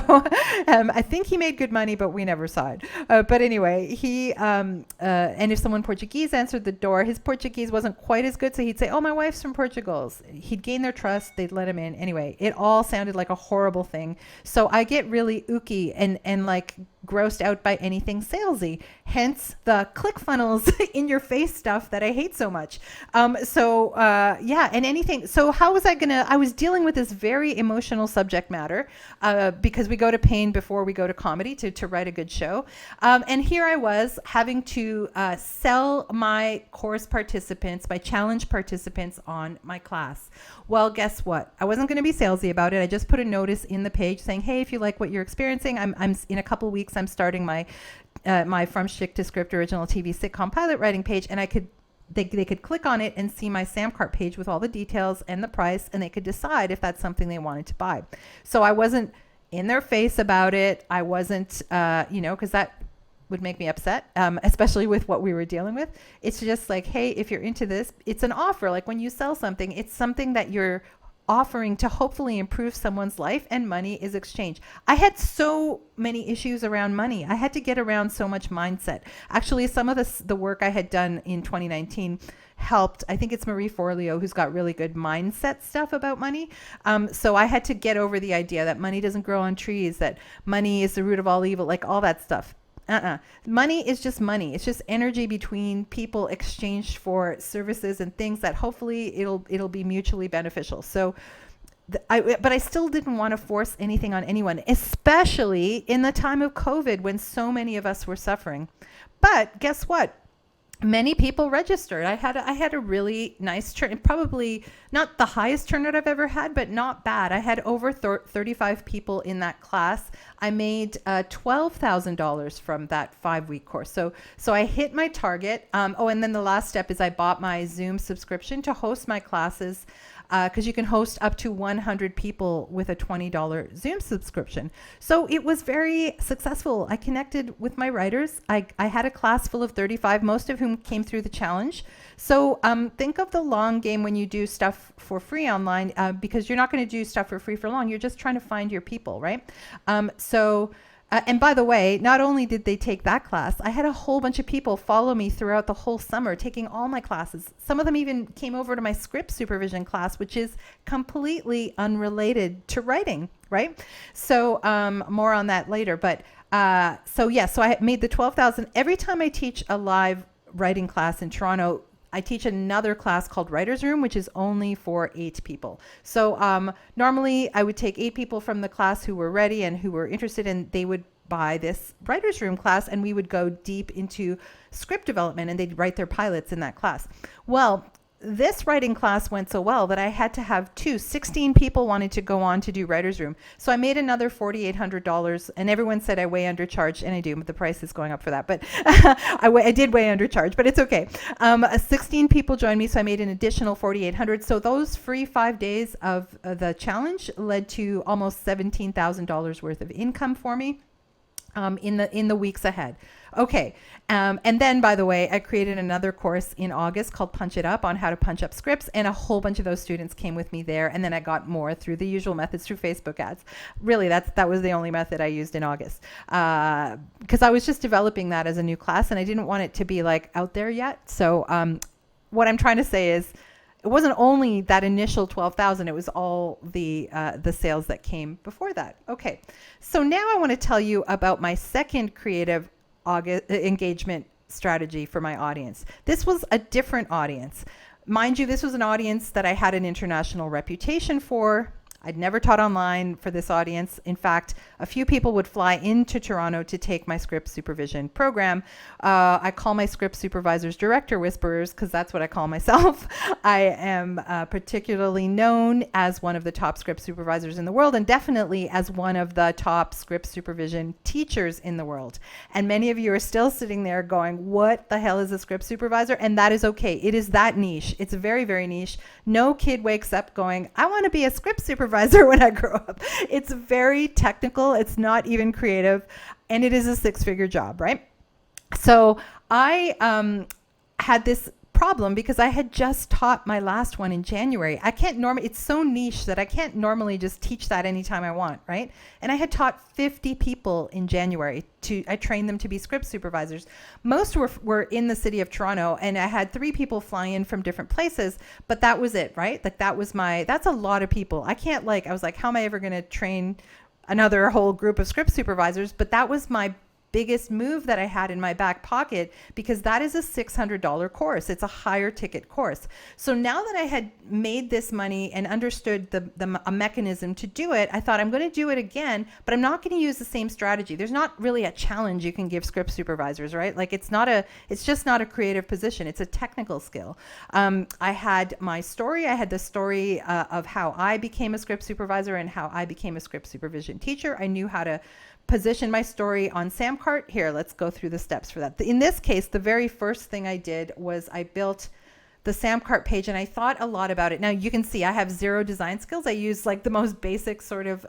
I think he made good money, but we never saw it. But anyway, and if someone Portuguese answered the door, his Portuguese wasn't quite as good, so he'd say, "Oh, my wife's from Portugal." He'd gain their trust. They'd let him in. Anyway, it all sounded like a horrible thing. So I get really ooky and like grossed out by anything salesy, hence the ClickFunnels in your face stuff that I hate so much. Yeah, and anything. So how was I was dealing with this very emotional subject matter because we go to pain before we go to comedy to write a good show. And here I was having to sell my course participants, my challenge participants on my class. Well, guess what? I wasn't going to be salesy about it. I just put a notice in the page saying, hey, if you like what you're experiencing, I'm in a couple weeks, I'm starting my From Shtick to Script original TV sitcom pilot writing page, and they could click on it and see my Samcart page with all the details and the price, and they could decide if that's something they wanted to buy. So I wasn't in their face about it. I wasn't, because that would make me upset, especially with what we were dealing with. It's just like, hey, if you're into this, it's an offer. Like when you sell something, it's something that you're offering to hopefully improve someone's life, and money is exchanged. I had so many issues around money. I had to get around so much mindset. Actually, some of the work I had done in 2019 helped. I think it's Marie Forleo who's got really good mindset stuff about money. So I had to get over the idea that money doesn't grow on trees, that money is the root of all evil, like all that stuff. Money is just money. It's just energy between people exchanged for services and things that hopefully it'll be mutually beneficial. So, but I still didn't want to force anything on anyone, especially in the time of COVID when so many of us were suffering. But guess what? Many people registered. I had a really nice turn, probably not the highest turnout I've ever had, but not bad. I had over 35 people in that class. I made $12,000 from that 5-week course. So I hit my target. And then the last step is I bought my Zoom subscription to host my classes, because you can host up to 100 people with a $20 Zoom subscription. So it was very successful. I connected with my writers. I had a class full of 35, most of whom came through the challenge. So think of the long game when you do stuff for free online, because you're not going to do stuff for free for long. You're just trying to find your people, right? And by the way, not only did they take that class, I had a whole bunch of people follow me throughout the whole summer, taking all my classes. Some of them even came over to my script supervision class, which is completely unrelated to writing, right? So more on that later. But so I made the 12,000. Every time I teach a live writing class in Toronto, I teach another class called Writer's Room, which is only for 8 people. So normally I would take 8 people from the class who were ready and who were interested, and they would buy this Writer's Room class, and we would go deep into script development, and they'd write their pilots in that class. Well, this writing class went so well that I had to have 16 people wanted to go on to do Writer's Room. So I made another $4,800, and everyone said I way undercharged, and I do, but the price is going up for that. But I did way undercharge, but it's okay. 16 people joined me, so I made an additional $4,800. So those free 5 days of the challenge led to almost $17,000 worth of income for me in the weeks ahead. Okay. And then, by the way, I created another course in August called Punch It Up on how to punch up scripts. And a whole bunch of those students came with me there. And then I got more through the usual methods, through Facebook ads. Really, that was the only method I used in August. Because I was just developing that as a new class, and I didn't want it to be like out there yet. So what I'm trying to say is, it wasn't only that initial 12,000, it was all the sales that came before that. Okay, so now I want to tell you about my second creative engagement strategy for my audience. This was a different audience. Mind you, this was an audience that I had an international reputation for. I'd never taught online for this audience. In fact, a few people would fly into Toronto to take my script supervision program. I call my script supervisors director whisperers because that's what I call myself. I am particularly known as one of the top script supervisors in the world, and definitely as one of the top script supervision teachers in the world. And many of you are still sitting there going, what the hell is a script supervisor? And that is okay. It is that niche. It's very, very niche. No kid wakes up going, I want to be a script supervisor when I grow up. It's very technical. It's not even creative, and it is a six-figure job, right? So I had this problem because I had just taught my last one in January. I can't normally, it's so niche that I can't normally just teach that anytime I want, right? And I had taught 50 people in January. I trained them to be script supervisors. Most were in the city of Toronto, and I had 3 people fly in from different places, but that was it, right? Like that's a lot of people. I was like, how am I ever going to train another whole group of script supervisors? But that was my biggest move that I had in my back pocket, because that is a $600 course. It's a higher ticket course. So now that I had made this money and understood a mechanism to do it, I thought I'm going to do it again, but I'm not going to use the same strategy. There's not really a challenge you can give script supervisors, right? Like it's just not a creative position. It's a technical skill. I had my story. I had the story of how I became a script supervisor and how I became a script supervision teacher. I knew how to position my story on Samcart. Here, let's go through the steps for that. In this case, the very first thing I did was I built the Samcart page, and I thought a lot about it. Now you can see I have zero design skills. I use like the most basic sort of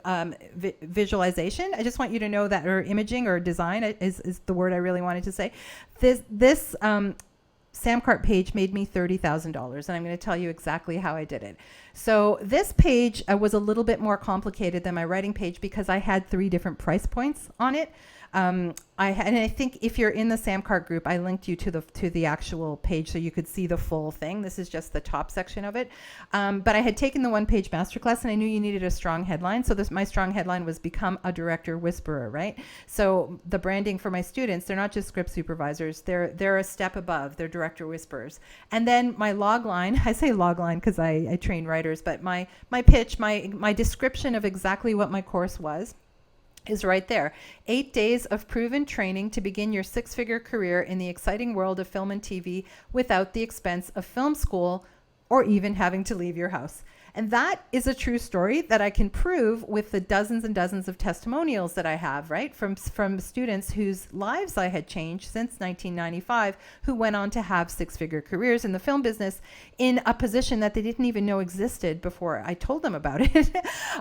visualization. I just want you to know that, or imaging or design is the word I really wanted to say. This Samcart page made me $30,000, and I'm going to tell you exactly how I did it. So this page was a little bit more complicated than my writing page because I had 3 different price points on it. And I think if you're in the Samcart group, I linked you to the actual page so you could see the full thing. This is just the top section of it. But I had taken the one-page masterclass, and I knew you needed a strong headline. So my strong headline was Become a Director Whisperer, right? So the branding for my students, they're not just script supervisors. They're a step above. They're director whisperers. And then my log line, I say log line because I train writers, but my pitch, my description of exactly what my course was, is right there. 8 days of proven training to begin your 6-figure career in the exciting world of film and TV without the expense of film school or even having to leave your house. And that is a true story that I can prove with the dozens and dozens of testimonials that I have, right? From students whose lives I had changed since 1995, who went on to have 6-figure careers in the film business in a position that they didn't even know existed before I told them about it.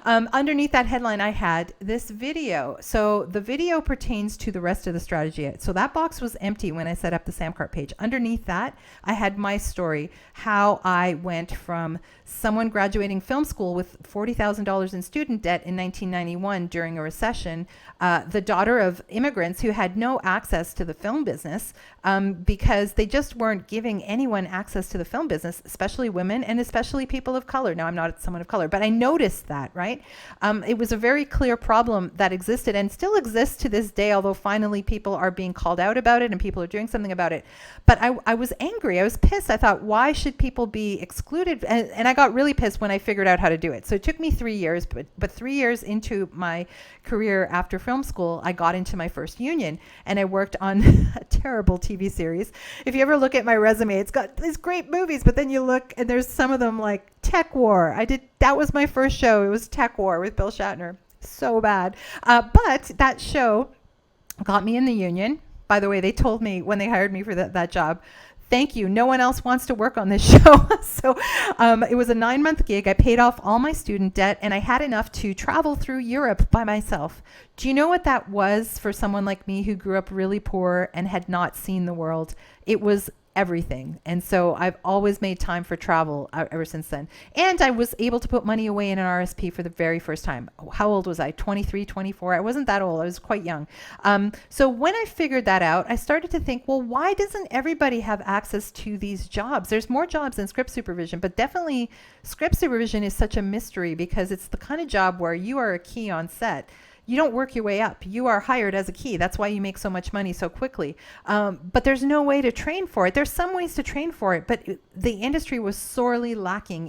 Underneath that headline, I had this video. So the video pertains to the rest of the strategy. So that box was empty when I set up the Samcart page. Underneath that, I had my story, how I went from someone graduating film school with $40,000 in student debt in 1991 during a recession, the daughter of immigrants who had no access to the film business because they just weren't giving anyone access to the film business, especially women and especially people of color. Now, I'm not someone of color, but I noticed that, right? It was a very clear problem that existed and still exists to this day, although finally people are being called out about it and people are doing something about it. But I was angry. I was pissed. I thought, why should people be excluded? And I got really pissed when I figured out how to do it. So it took me 3 years, but 3 years into my career after film school, I got into my first union and I worked on a terrible TV series. If you ever look at my resume, it's got these great movies, but then you look and there's some of them like Tech War. That was my first show. It was Tech War with Bill Shatner. So bad. But that show got me in the union. By the way, they told me when they hired me for that job, thank you. No one else wants to work on this show. So it was a 9-month gig. I paid off all my student debt and I had enough to travel through Europe by myself. Do you know what that was for someone like me who grew up really poor and had not seen the world? It was everything. And so I've always made time for travel ever since then. And I was able to put money away in an RSP for the very first time. How old was I? 23, 24? I wasn't that old. I was quite young. So when I figured that out, I started to think, well, why doesn't everybody have access to these jobs? There's more jobs than script supervision, but definitely script supervision is such a mystery because it's the kind of job where you are a key on set. you don't work your way up. You are hired as a key. That's why you make so much money so quickly. But there's no way to train for it. There's some ways to train for it, but the industry was sorely lacking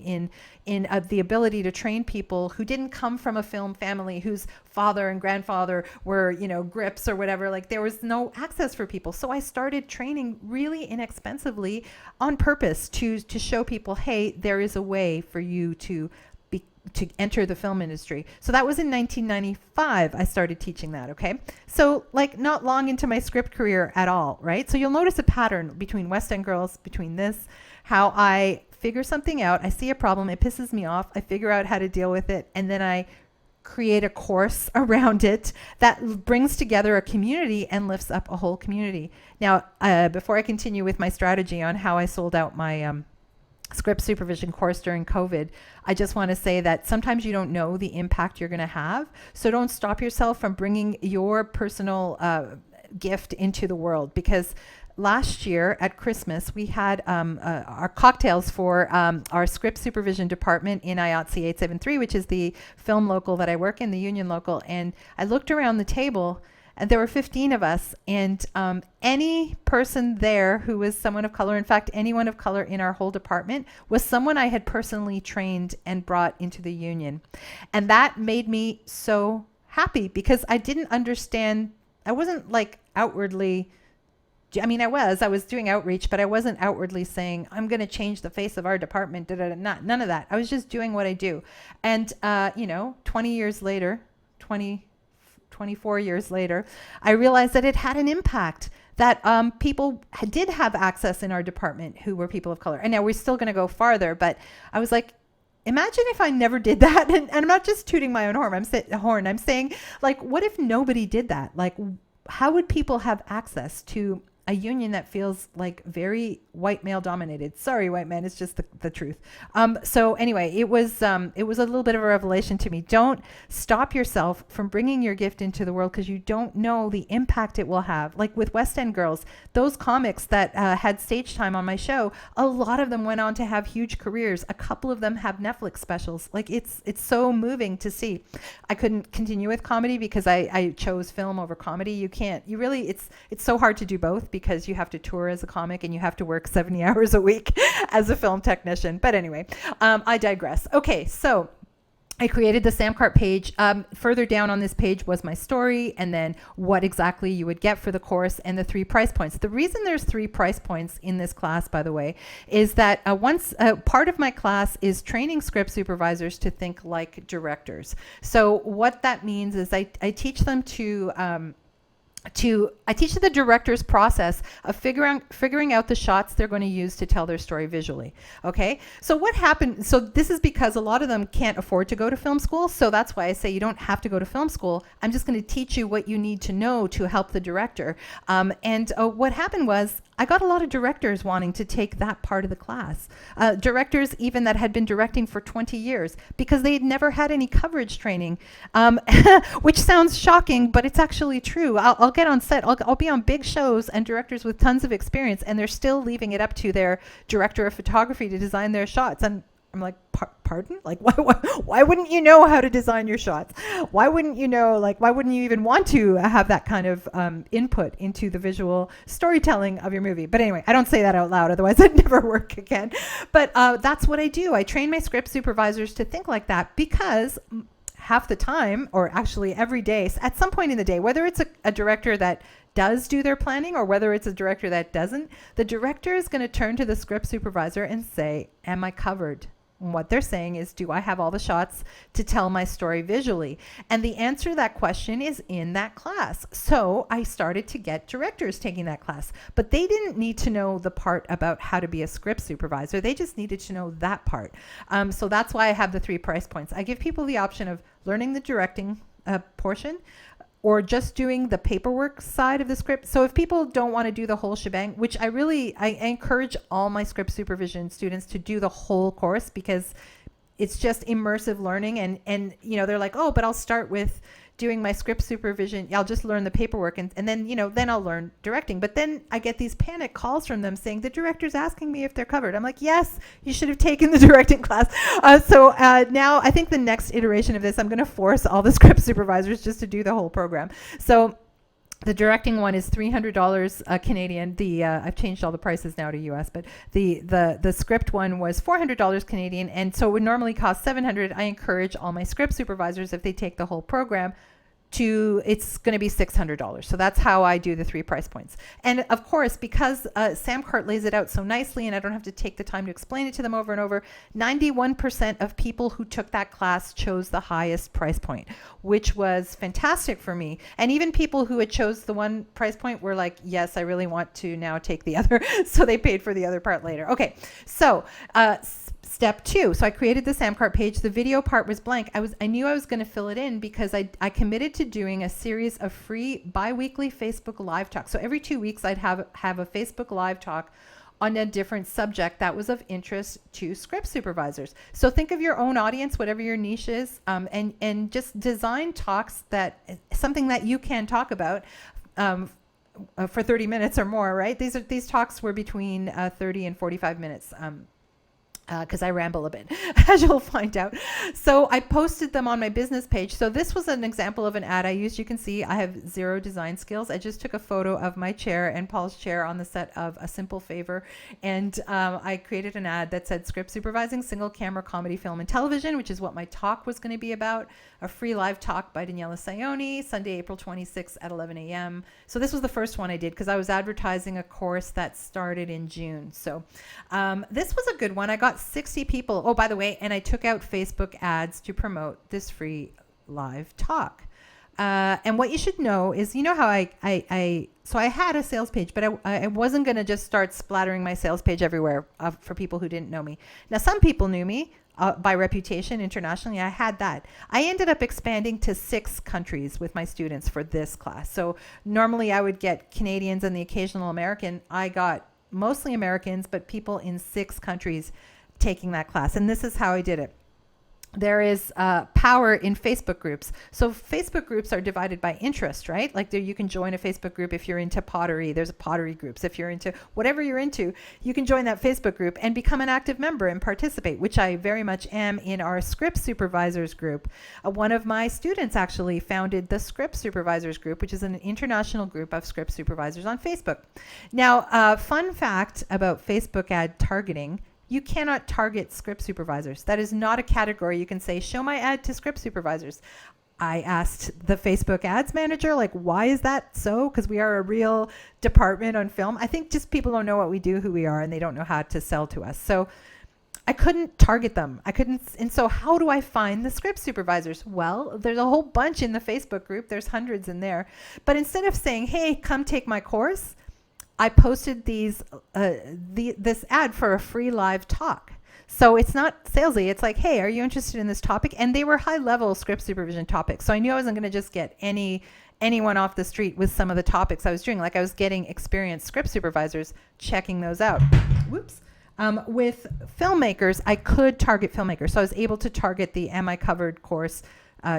in the ability to train people who didn't come from a film family, whose father and grandfather were, grips or whatever. Like, there was no access for people. So I started training really inexpensively on purpose to show people, hey, there is a way for you to enter the film industry. So that was in 1995. I started teaching that. Okay. So like not long into my script career at all. Right. So you'll notice a pattern between West End Girls, between this, how I figure something out. I see a problem. It pisses me off. I figure out how to deal with it. And then I create a course around it that brings together a community and lifts up a whole community. Now, before I continue with my strategy on how I sold out my, script supervision course during COVID, I just want to say that sometimes you don't know the impact you're going to have. So don't stop yourself from bringing your personal gift into the world, because last year at Christmas, we had our cocktails for our script supervision department in IATSE 873, which is the film local that I work in, the union local. And I looked around the table, and there were 15 of us, and any person there who was someone of color, in fact, anyone of color in our whole department, was someone I had personally trained and brought into the union. And that made me so happy, because I didn't understand. I wasn't like outwardly, I was doing outreach, but I wasn't outwardly saying, I'm going to change the face of our department. None of that. I was just doing what I do. And, 20 years later, 24 years later, I realized that it had an impact, that people did have access in our department who were people of color. And now we're still going to go farther, but I was like, imagine if I never did that. And I'm not just tooting my own horn. I'm saying, like, what if nobody did that? Like, how would people have access to a union that feels like very white male dominated? Sorry, white man, it's just the truth. So anyway, it was a little bit of a revelation to me. Don't stop yourself from bringing your gift into the world, because you don't know the impact it will have. Like with West End Girls, those comics that had stage time on my show, a lot of them went on to have huge careers. A couple of them have Netflix specials. Like it's so moving to see. I couldn't continue with comedy because I chose film over comedy. It's so hard to do both, because you have to tour as a comic and you have to work 70 hours a week as a film technician. But anyway, I digress. Okay, so I created the Samcart page. Further down on this page was my story, and then what exactly you would get for the course, and the 3 price points. The reason there's 3 price points in this class, by the way, is that part of my class is training script supervisors to think like directors. So what that means is I teach them I teach the director's process of figuring out the shots they're going to use to tell their story visually. Okay. So what happened? So this is because a lot of them can't afford to go to film school. So that's why I say you don't have to go to film school. I'm just going to teach you what you need to know to help the director. And what happened was, I got a lot of directors wanting to take that part of the class. Directors even that had been directing for 20 years, because they had never had any coverage training, which sounds shocking, but it's actually true. I'll get on set. I'll be on big shows, and directors with tons of experience, and they're still leaving it up to their director of photography to design their shots. And I'm like, pardon? Like, why wouldn't you know how to design your shots? Why wouldn't you know, why wouldn't you even want to have that kind of input into the visual storytelling of your movie? But anyway, I don't say that out loud, otherwise I'd never work again. But that's what I do. I train my script supervisors to think like that, because half the time, or actually every day, at some point in the day, whether it's a director that does do their planning or whether it's a director that doesn't, the director is going to turn to the script supervisor and say, am I covered? And what they're saying is, do I have all the shots to tell my story visually? And the answer to that question is in that class. So I started to get directors taking that class, but they didn't need to know the part about how to be a script supervisor. They just needed to know that part. So that's why I have the 3 price points. I give people the option of learning the directing portion, or just doing the paperwork side of the script. So if people don't want to do the whole shebang, which I encourage all my script supervision students to do the whole course, because it's just immersive learning. And they're like, oh, but I'll start with doing my script supervision. I'll just learn the paperwork and then, then I'll learn directing. But then I get these panic calls from them saying the director's asking me if they're covered. I'm like, yes, you should have taken the directing class. So now I think the next iteration of this, I'm going to force all the script supervisors just to do the whole program. So the directing one is $300 Canadian. I've changed all the prices now to US, but the script one was $400 Canadian, and so it would normally cost $700. I encourage all my script supervisors, if they take the whole program, it's going to be $600. So that's how I do the 3 price points. And of course, because Sam Cart lays it out so nicely and I don't have to take the time to explain it to them over and over, 91% of people who took that class chose the highest price point, which was fantastic for me. And even people who had chose the one price point were like, yes, I really want to now take the other. So they paid for the other part later. Okay, so step 2. So I created the Samcart page. The video part was blank. I knew I was going to fill it in because I committed to doing a series of free bi-weekly Facebook Live talks. So every 2 weeks I'd have a Facebook Live talk on a different subject that was of interest to script supervisors. So think of your own audience, whatever your niche is, and just design talks something that you can talk about for 30 minutes or more, right? These talks were between 30 and 45 minutes. Because I ramble a bit, as you'll find out. So I posted them on my business page. So this was an example of an ad I used. You can see I have 0 design skills. I just took a photo of my chair and Paul's chair on the set of A Simple Favor. And I created an ad that said script supervising, single camera comedy, film, and television, which is what my talk was going to be about. A free live talk by Daniela Sayoni, Sunday, April 26th at 11 a.m. So this was the first one I did because I was advertising a course that started in June. So this was a good one. I got 60 people. Oh, by the way, and I took out Facebook ads to promote this free live talk. And what you should know is, how so I had a sales page, but I wasn't going to just start splattering my sales page everywhere for people who didn't know me. Now, some people knew me by reputation internationally. I had that. I ended up expanding to 6 countries with my students for this class. So normally I would get Canadians and the occasional American. I got mostly Americans, but people in 6 countries taking that class. And this is how I did it. There is power in Facebook groups. So Facebook groups are divided by interest, right? Like you can join a Facebook group if you're into pottery. There's pottery groups. If you're into whatever you're into, you can join that Facebook group and become an active member and participate, which I very much am in our script supervisors group. One of my students actually founded the script supervisors group, which is an international group of script supervisors on Facebook. Now, fun fact about Facebook ad targeting: you cannot target script supervisors. That is not a category. You can say, show my ad to script supervisors. I asked the Facebook ads manager, why is that so? Because we are a real department on film. I think just people don't know what we do, who we are, and they don't know how to sell to us. So I couldn't target them. And so how do I find the script supervisors? Well, there's a whole bunch in the Facebook group. There's hundreds in there. But instead of saying, hey, come take my course, I posted this ad for a free live talk. So it's not salesy. It's like, hey, are you interested in this topic? And they were high-level script supervision topics. So I knew I wasn't going to just get anyone off the street with some of the topics I was doing. Like I was getting experienced script supervisors checking those out. Whoops. With filmmakers, I could target filmmakers. So I was able to target the Am I Covered course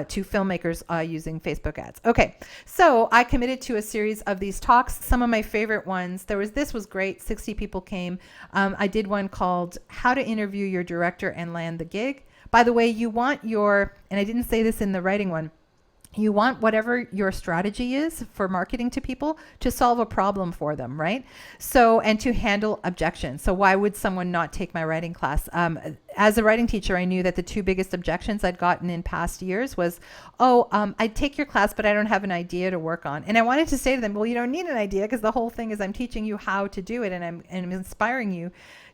to filmmakers using Facebook ads. Okay, so I committed to a series of these talks. Some of my favorite ones, this was great. 60 people came. I did one called How to Interview Your Director and Land the Gig. By the way, you want and I didn't say this in the writing one, you want whatever your strategy is for marketing to people to solve a problem for them, right? So, and to handle objections. So why would someone not take my writing class? As a writing teacher, I knew that the 2 biggest objections I'd gotten in past years was, I'd take your class, but I don't have an idea to work on. And I wanted to say to them, well, you don't need an idea, because the whole thing is I'm teaching you how to do it, and I'm inspiring you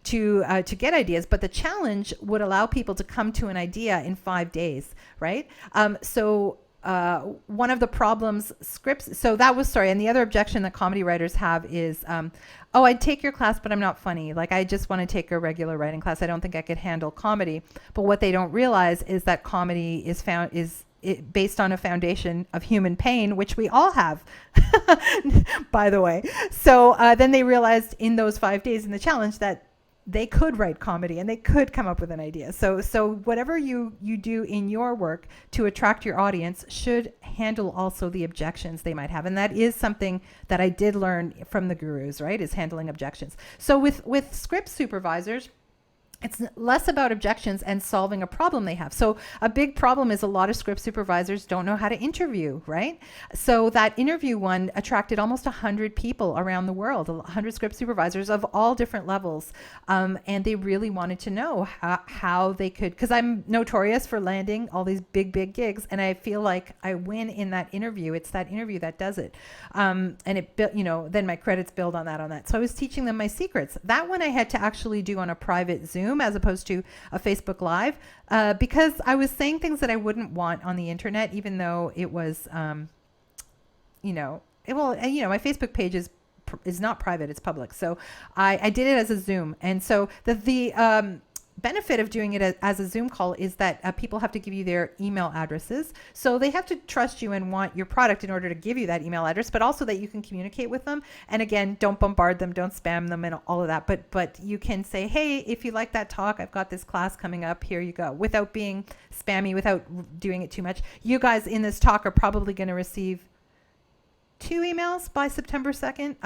to get ideas. But the challenge would allow people to come to an idea in 5 days, right? One of the problems and the other objection that comedy writers have is, I'd take your class, but I'm not funny. I just want to take a regular writing class. I don't think I could handle comedy. But what they don't realize is that comedy is based on a foundation of human pain, which we all have, by the way. So then they realized in those 5 days in the challenge that they could write comedy and they could come up with an idea. So whatever you do in your work to attract your audience should handle also the objections they might have. And that is something that I did learn from the gurus, right? Is handling objections. So with script supervisors, it's less about objections and solving a problem they have. So a big problem is a lot of script supervisors don't know how to interview, right? So that interview one attracted almost 100 people around the world, 100 script supervisors of all different levels. And they really wanted to know how they could, because I'm notorious for landing all these big gigs. And I feel like I win in that interview. It's that interview that does it. And it built, then my credits build on that. So I was teaching them my secrets. That one I had to actually do on a private Zoom as opposed to a Facebook Live, because I was saying things that I wouldn't want on the internet, even though it was, my Facebook page is not private, it's public. So I did it as a Zoom. And so the benefit of doing it as a Zoom call is that people have to give you their email addresses. So they have to trust you and want your product in order to give you that email address, but also that you can communicate with them. And again, don't bombard them, don't spam them and all of that. But you can say, hey, if you like that talk, I've got this class coming up, here you go, without being spammy, without doing it too much. You guys in this talk are probably going to receive 2 emails by September 2nd.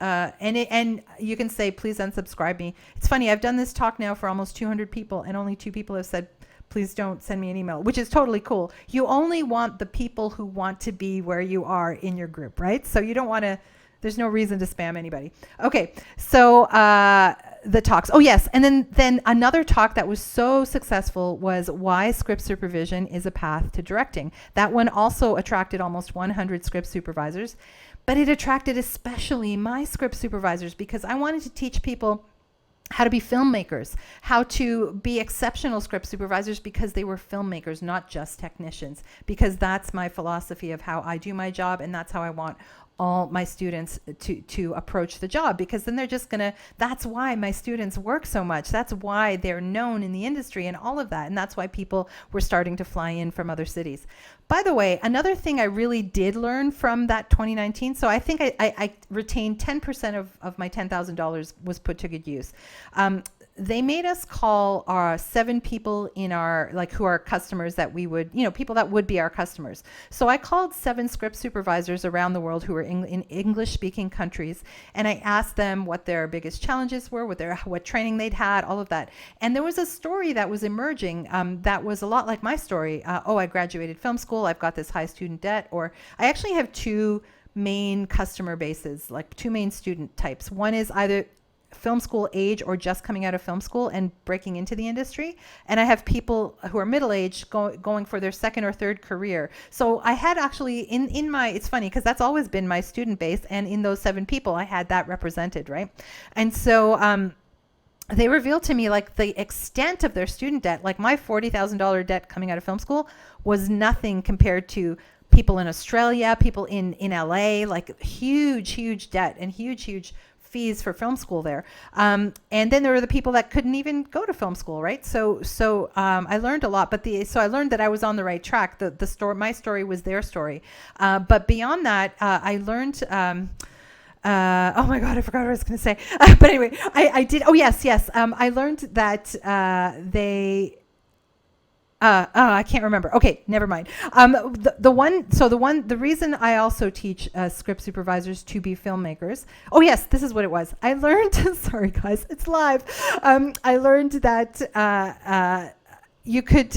And you can say, please unsubscribe me. It's funny. I've done this talk now for almost 200 people and only 2 people have said, please don't send me an email, which is totally cool. You only want the people who want to be where you are in your group, right? So you don't want to, there's no reason to spam anybody. Okay. So, the talks. Oh yes. And then another talk that was so successful was why script supervision is a path to directing. That one also attracted almost 100 script supervisors, but it attracted especially my script supervisors because I wanted to teach people how to be filmmakers, how to be exceptional script supervisors because they were filmmakers, not just technicians, because that's my philosophy of how I do my job. And that's how I want all my students to approach the job, because then they're just gonna, that's why my students work so much. That's why they're known in the industry and all of that. And that's why people were starting to fly in from other cities. By the way, another thing I really did learn from that 2019, so I think I retained 10% of my $10,000 was put to good use. They made us call our 7 people in our, like, who are customers that we would, people that would be our customers. So I called 7 script supervisors around the world who were in English speaking countries. And I asked them what their biggest challenges were, what training they'd had, all of that. And there was a story that was emerging that was a lot like my story. I graduated film school. I've got this high student debt. Or I actually have 2 main customer bases, like 2 main student types. One is either film school age or just coming out of film school and breaking into the industry. And I have people who are middle-aged going for their 2nd or 3rd career. So I had actually in my, it's funny because that's always been my student base. And in those 7 people, I had that represented, right? And so they revealed to me like the extent of their student debt, like my $40,000 debt coming out of film school was nothing compared to people in Australia, people in LA, like huge debt and huge fees for film school there. And then there were the people that couldn't even go to film school, right? So I learned a lot, so I learned that I was on the right track. The story, my story was their story. But beyond that, I learned, oh my God, I forgot what I was going to say. But anyway, I did. Oh yes. I learned that I can't remember. Okay, never mind. The reason I also teach script supervisors to be filmmakers. Oh yes, this is what it was. I learned, sorry guys, it's live. I learned that you could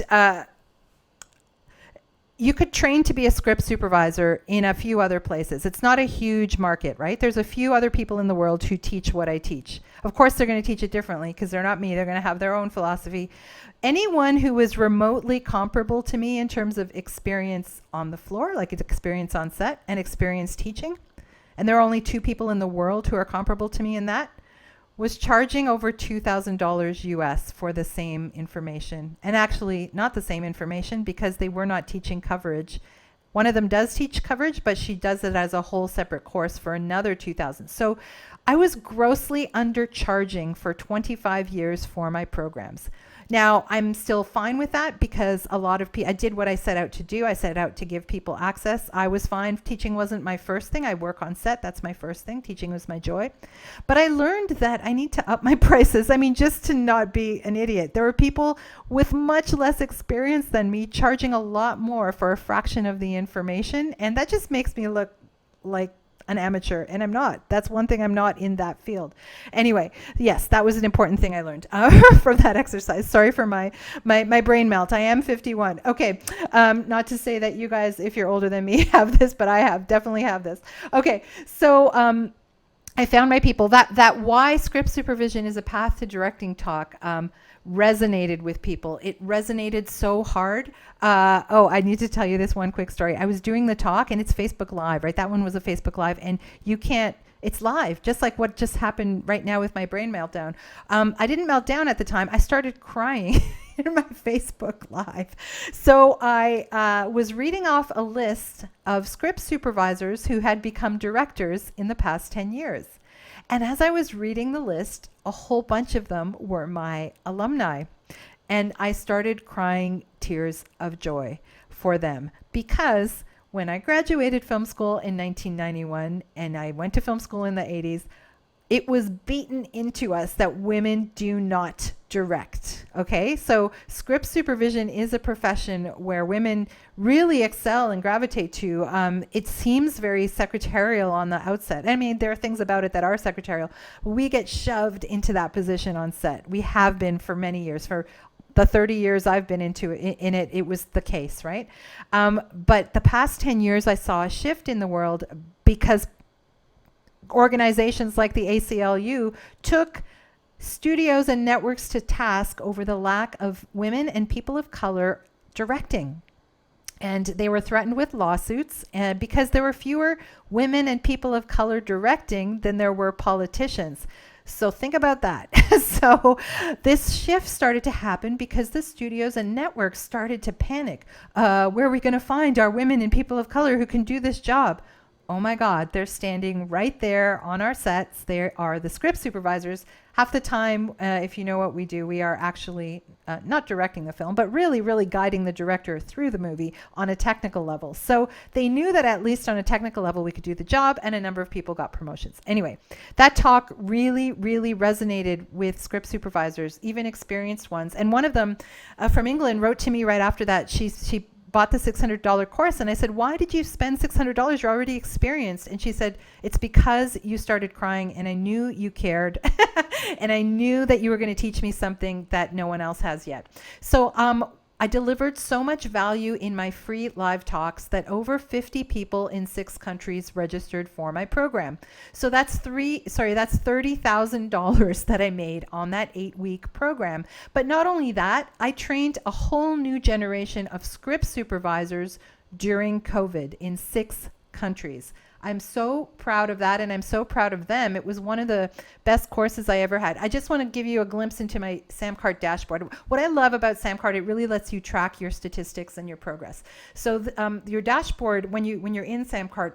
train to be a script supervisor in a few other places. It's not a huge market, right? There's a few other people in the world who teach what I teach. Of course, they're going to teach it differently because they're not me. They're going to have their own philosophy. Anyone who is remotely comparable to me in terms of experience on the floor, like it's experience on set and experience teaching, and there are only 2 people in the world who are comparable to me in that, was charging over $2,000 US for the same information. And actually not the same information because they were not teaching coverage. One of them does teach coverage, but she does it as a whole separate course for another $2,000. So I was grossly undercharging for 25 years for my programs. Now, I'm still fine with that because a lot of people, I did what I set out to do. I set out to give people access. I was fine. Teaching wasn't my first thing. I work on set. That's my first thing. Teaching was my joy. But I learned that I need to up my prices. I mean, just to not be an idiot. There were people with much less experience than me charging a lot more for a fraction of the information. And that just makes me look like an amateur, and I'm not. That's one thing, I'm not in that field. Anyway, yes, that was an important thing I learned from that exercise. Sorry for my brain melt. I am 51. Okay, not to say that you guys, if you're older than me, have this, but I definitely have this. Okay, so I found my people. That why script supervision is a path to directing talk resonated with people. It resonated so hard. I need to tell you this one quick story. I was doing the talk, and it's Facebook Live, right? That one was a Facebook Live, and you can't, it's live, just like what just happened right now with my brain meltdown. I didn't melt down at the time. I started crying in my Facebook Live. So I was reading off a list of script supervisors who had become directors in the past 10 years. And as I was reading the list, a whole bunch of them were my alumni. And I started crying tears of joy for them because when I graduated film school in 1991 and I went to film school in the 80s, it was beaten into us that women do not direct. Okay, so script supervision is a profession where women really excel and gravitate to. It seems very secretarial on the outset. I mean, there are things about it that are secretarial. We get shoved into that position on set. We have been for many years. For the 30 years I've been in it, it was the case, right? But the past 10 years, I saw a shift in the world because organizations like the ACLU took studios and networks to task over the lack of women and people of color directing. And they were threatened with lawsuits because there were fewer women and people of color directing than there were politicians. So think about that. So this shift started to happen because the studios and networks started to panic. Where are we going to find our women and people of color who can do this job? Oh my God, they're standing right there on our sets. They are the script supervisors. Half the time, if you know what we do, we are actually not directing the film, but really, really guiding the director through the movie on a technical level. So they knew that at least on a technical level, we could do the job, and a number of people got promotions. Anyway, that talk really, really resonated with script supervisors, even experienced ones. And one of them from England wrote to me right after that. She bought the $600 course, and I said, why did you spend $600? You're already experienced. And she said, it's because you started crying and I knew you cared and I knew that you were going to teach me something that no one else has yet. So I delivered so much value in my free live talks that over 50 people in 6 countries registered for my program. So that's $30,000 that I made on that 8-week program. But not only that, I trained a whole new generation of script supervisors during COVID in 6 countries. I'm so proud of that, and I'm so proud of them. It was one of the best courses I ever had. I just want to give you a glimpse into my Samcart dashboard. What I love about Samcart, it really lets you track your statistics and your progress. So your dashboard, when you're in Samcart,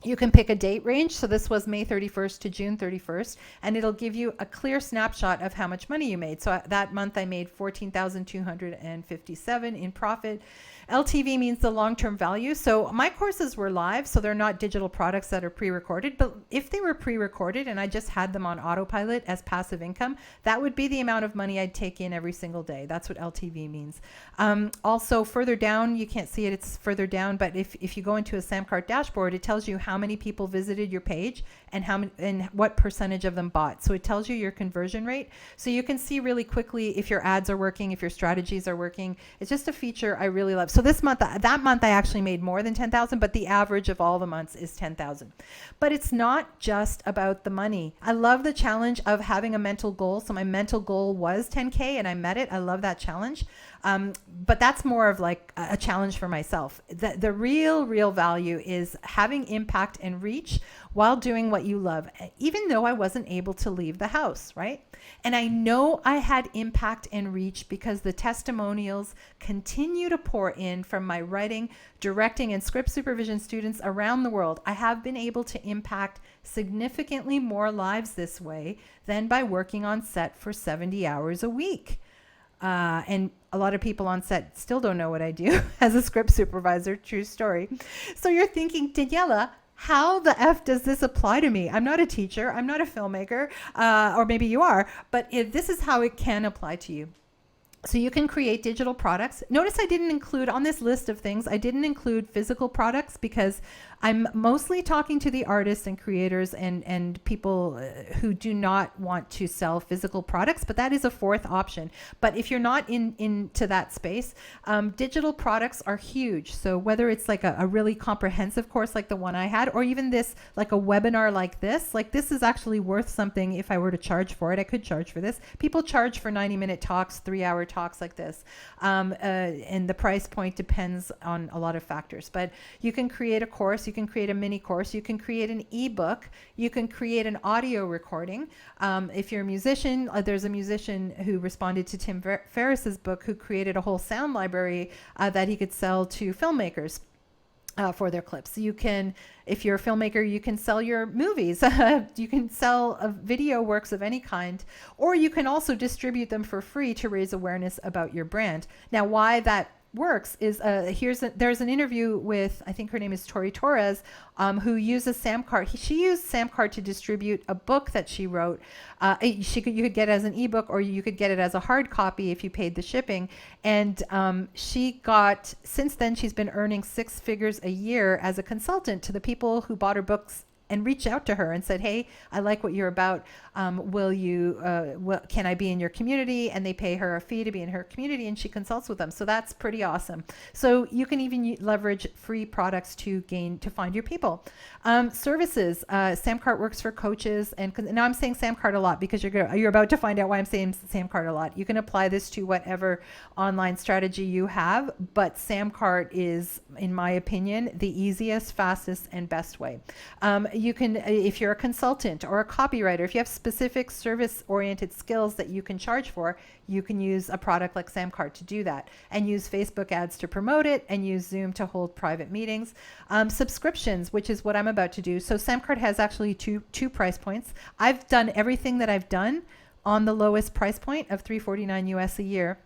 you can pick a date range. So this was May 31st to June 31st, and it'll give you a clear snapshot of how much money you made. So that month I made $14,257 in profit. LTV means the long-term value. So my courses were live, so they're not digital products that are pre-recorded, but if they were pre-recorded and I just had them on autopilot as passive income, that would be the amount of money I'd take in every single day. That's what LTV means. Also further down, you can't see it, it's further down, but if you go into a Samcart dashboard, it tells you how many people visited your page and what percentage of them bought. So it tells you your conversion rate. So you can see really quickly if your ads are working, if your strategies are working. It's just a feature I really love. So this month, that month I actually made more than 10,000, but the average of all the months is 10,000. But it's not just about the money. I love the challenge of having a mental goal. So my mental goal was 10K and I met it. I love that challenge. But that's more of like a challenge for myself. The real value is having impact and reach while doing what you love, even though I wasn't able to leave the house, right? And I know I had impact and reach because the testimonials continue to pour in from my writing, directing, and script supervision students around the world. I have been able to impact significantly more lives this way than by working on set for 70 hours a week. And a lot of people on set still don't know what I do as a script supervisor. True story. So you're thinking, Daniela, how the F does this apply to me? I'm not a teacher. I'm not a filmmaker. Or maybe you are. But this is how it can apply to you. So you can create digital products. Notice I didn't include on this list of things, I didn't include physical products because I'm mostly talking to the artists and creators and people who do not want to sell physical products, but that is a fourth option. But if you're not into that space, digital products are huge. So whether it's like a really comprehensive course like the one I had, or even this, like a webinar like this is actually worth something if I were to charge for it. I could charge for this. People charge for 90-minute talks, 3-hour talks like this. And the price point depends on a lot of factors, but you can create a course, you can create a mini course, you can create an ebook, you can create an audio recording. If you're a musician, there's a musician who responded to Tim Ferriss's book who created a whole sound library that he could sell to filmmakers. For their clips. You can, if you're a filmmaker, you can sell your movies. You can sell video works of any kind, or you can also distribute them for free to raise awareness about your brand. Now, why that works is there's an interview with, I think her name is Tori Torres, who uses Samcart. She used Samcart to distribute a book that she wrote. You could get it as an ebook, or you could get it as a hard copy if you paid the shipping. And since then, she's been earning 6 figures a year as a consultant to the people who bought her books and reached out to her and said, hey, I like what you're about. Can I be in your community? And they pay her a fee to be in her community, and she consults with them. So that's pretty awesome. So you can even leverage free products to find your people. Services, Samcart works for coaches. And now I'm saying Samcart a lot because you're about to find out why I'm saying Samcart a lot. You can apply this to whatever online strategy you have, but Samcart is, in my opinion, the easiest, fastest, and best way. You can, if you're a consultant or a copywriter, if you have specific service-oriented skills that you can charge for, you can use a product like Samcart to do that, and use Facebook ads to promote it, and use Zoom to hold private meetings. Subscriptions, which is what I'm about to do. So Samcart has actually two price points. I've done everything that I've done on the lowest price point of $349 US a year.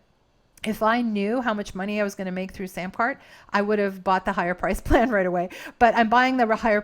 If I knew how much money I was going to make through Samcart, I would have bought the higher price plan right away. But I'm buying the higher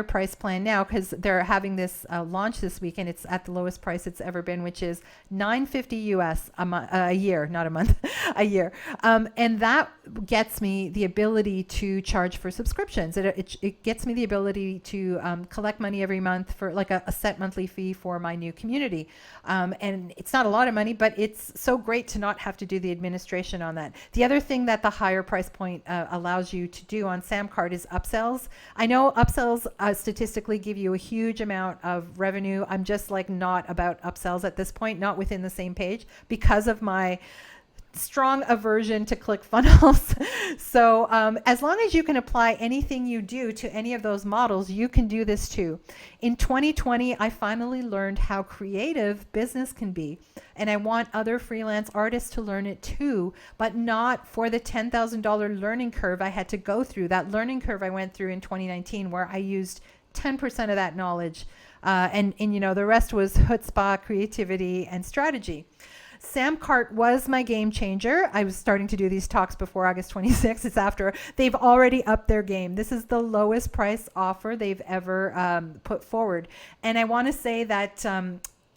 price plan now because they're having this launch this week, and it's at the lowest price it's ever been, which is $950 US a year, not a month, a year. And that gets me the ability to charge for subscriptions. It gets me the ability to collect money every month for like a set monthly fee for my new community. And it's not a lot of money, but it's so great to not have to do the administration on that. The other thing that the higher price point allows you to do on Samcart is upsells. I know upsells statistically give you a huge amount of revenue. I'm just like not about upsells at this point, not within the same page, because of my strong aversion to ClickFunnels. So as long as you can apply anything you do to any of those models, you can do this too. In 2020, I finally learned how creative business can be. And I want other freelance artists to learn it too, but not for the $10,000 learning curve I had to go through. That learning curve I went through in 2019, where I used 10% of that knowledge. And you know, the rest was chutzpah, creativity, and strategy. Samcart was my game changer. I was starting to do these talks before August 26th. It's after. They've already upped their game. This is the lowest price offer they've ever put forward. And I want to say that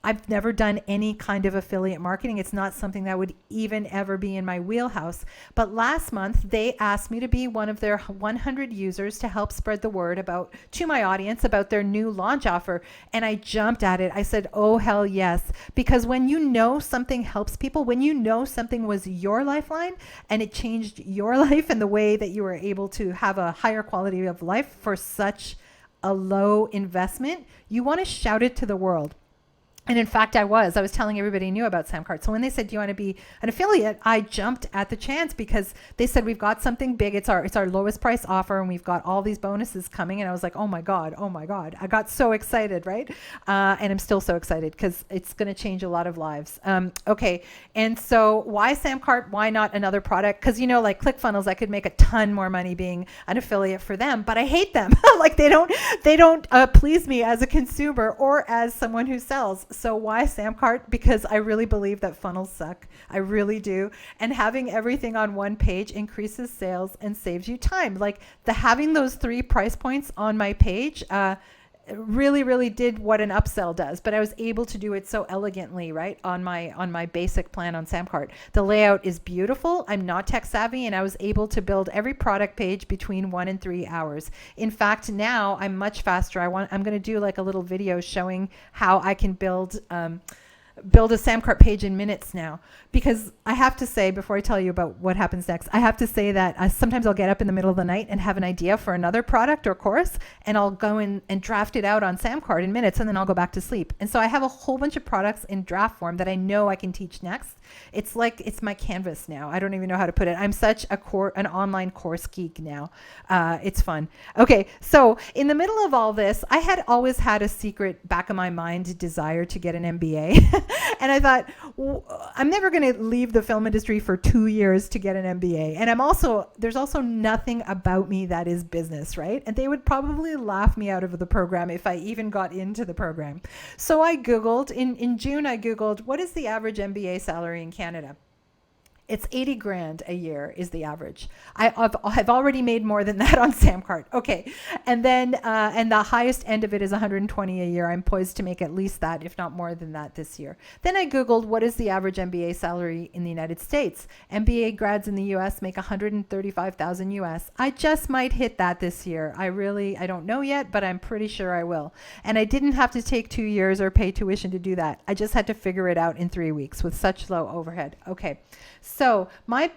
I've never done any kind of affiliate marketing. It's not something that would even ever be in my wheelhouse. But last month, they asked me to be one of their 100 users to help spread the word to my audience about their new launch offer. And I jumped at it. I said, oh, hell yes. Because when you know something helps people, when you know something was your lifeline and it changed your life and the way that you were able to have a higher quality of life for such a low investment, you want to shout it to the world. And in fact, I was telling everybody I knew about Samcart. So when they said, do you want to be an affiliate? I jumped at the chance because they said, we've got something big. It's our lowest price offer, and we've got all these bonuses coming. And I was like, oh my God. I got so excited, right? And I'm still so excited because it's going to change a lot of lives. Okay. And so why Samcart? Why not another product? Because, you know, like ClickFunnels, I could make a ton more money being an affiliate for them, but I hate them. Like they don't please me as a consumer or as someone who sells. So why Samcart? Because I really believe that funnels suck. I really do. And having everything on one page increases sales and saves you time. Like having those 3 price points on my page, really did what an upsell does, but I was able to do it so elegantly, right? On my basic plan on Samcart. The layout is beautiful. I'm not tech savvy, and I was able to build every product page between 1 and 3 hours. In fact, now I'm much faster. I'm going to do like a little video showing how I can build a Samcart page in minutes now, because I have to say, before I tell you about what happens next, I have to say that sometimes I'll get up in the middle of the night and have an idea for another product or course, and I'll go in and draft it out on Samcart in minutes, and then I'll go back to sleep. And so I have a whole bunch of products in draft form that I know I can teach next. It's like, it's my canvas now. I don't even know how to put it. I'm such an online course geek now. It's fun. Okay. So in the middle of all this, I had always had a secret back of my mind desire to get an MBA. And I thought, I'm never going to leave the film industry for 2 years to get an MBA. And there's also nothing about me that is business, right? And they would probably laugh me out of the program if I even got into the program. So I Googled, in June, I Googled, what is the average MBA salary in Canada? It's 80 grand a year is the average. I've already made more than that on Samcart. Okay. And then, and the highest end of it is 120 a year. I'm poised to make at least that, if not more than that this year. Then I Googled, what is the average MBA salary in the United States? MBA grads in the US make 135,000 US. I just might hit that this year. I don't know yet, but I'm pretty sure I will. And I didn't have to take 2 years or pay tuition to do that. I just had to figure it out in 3 weeks with such low overhead. Okay. So my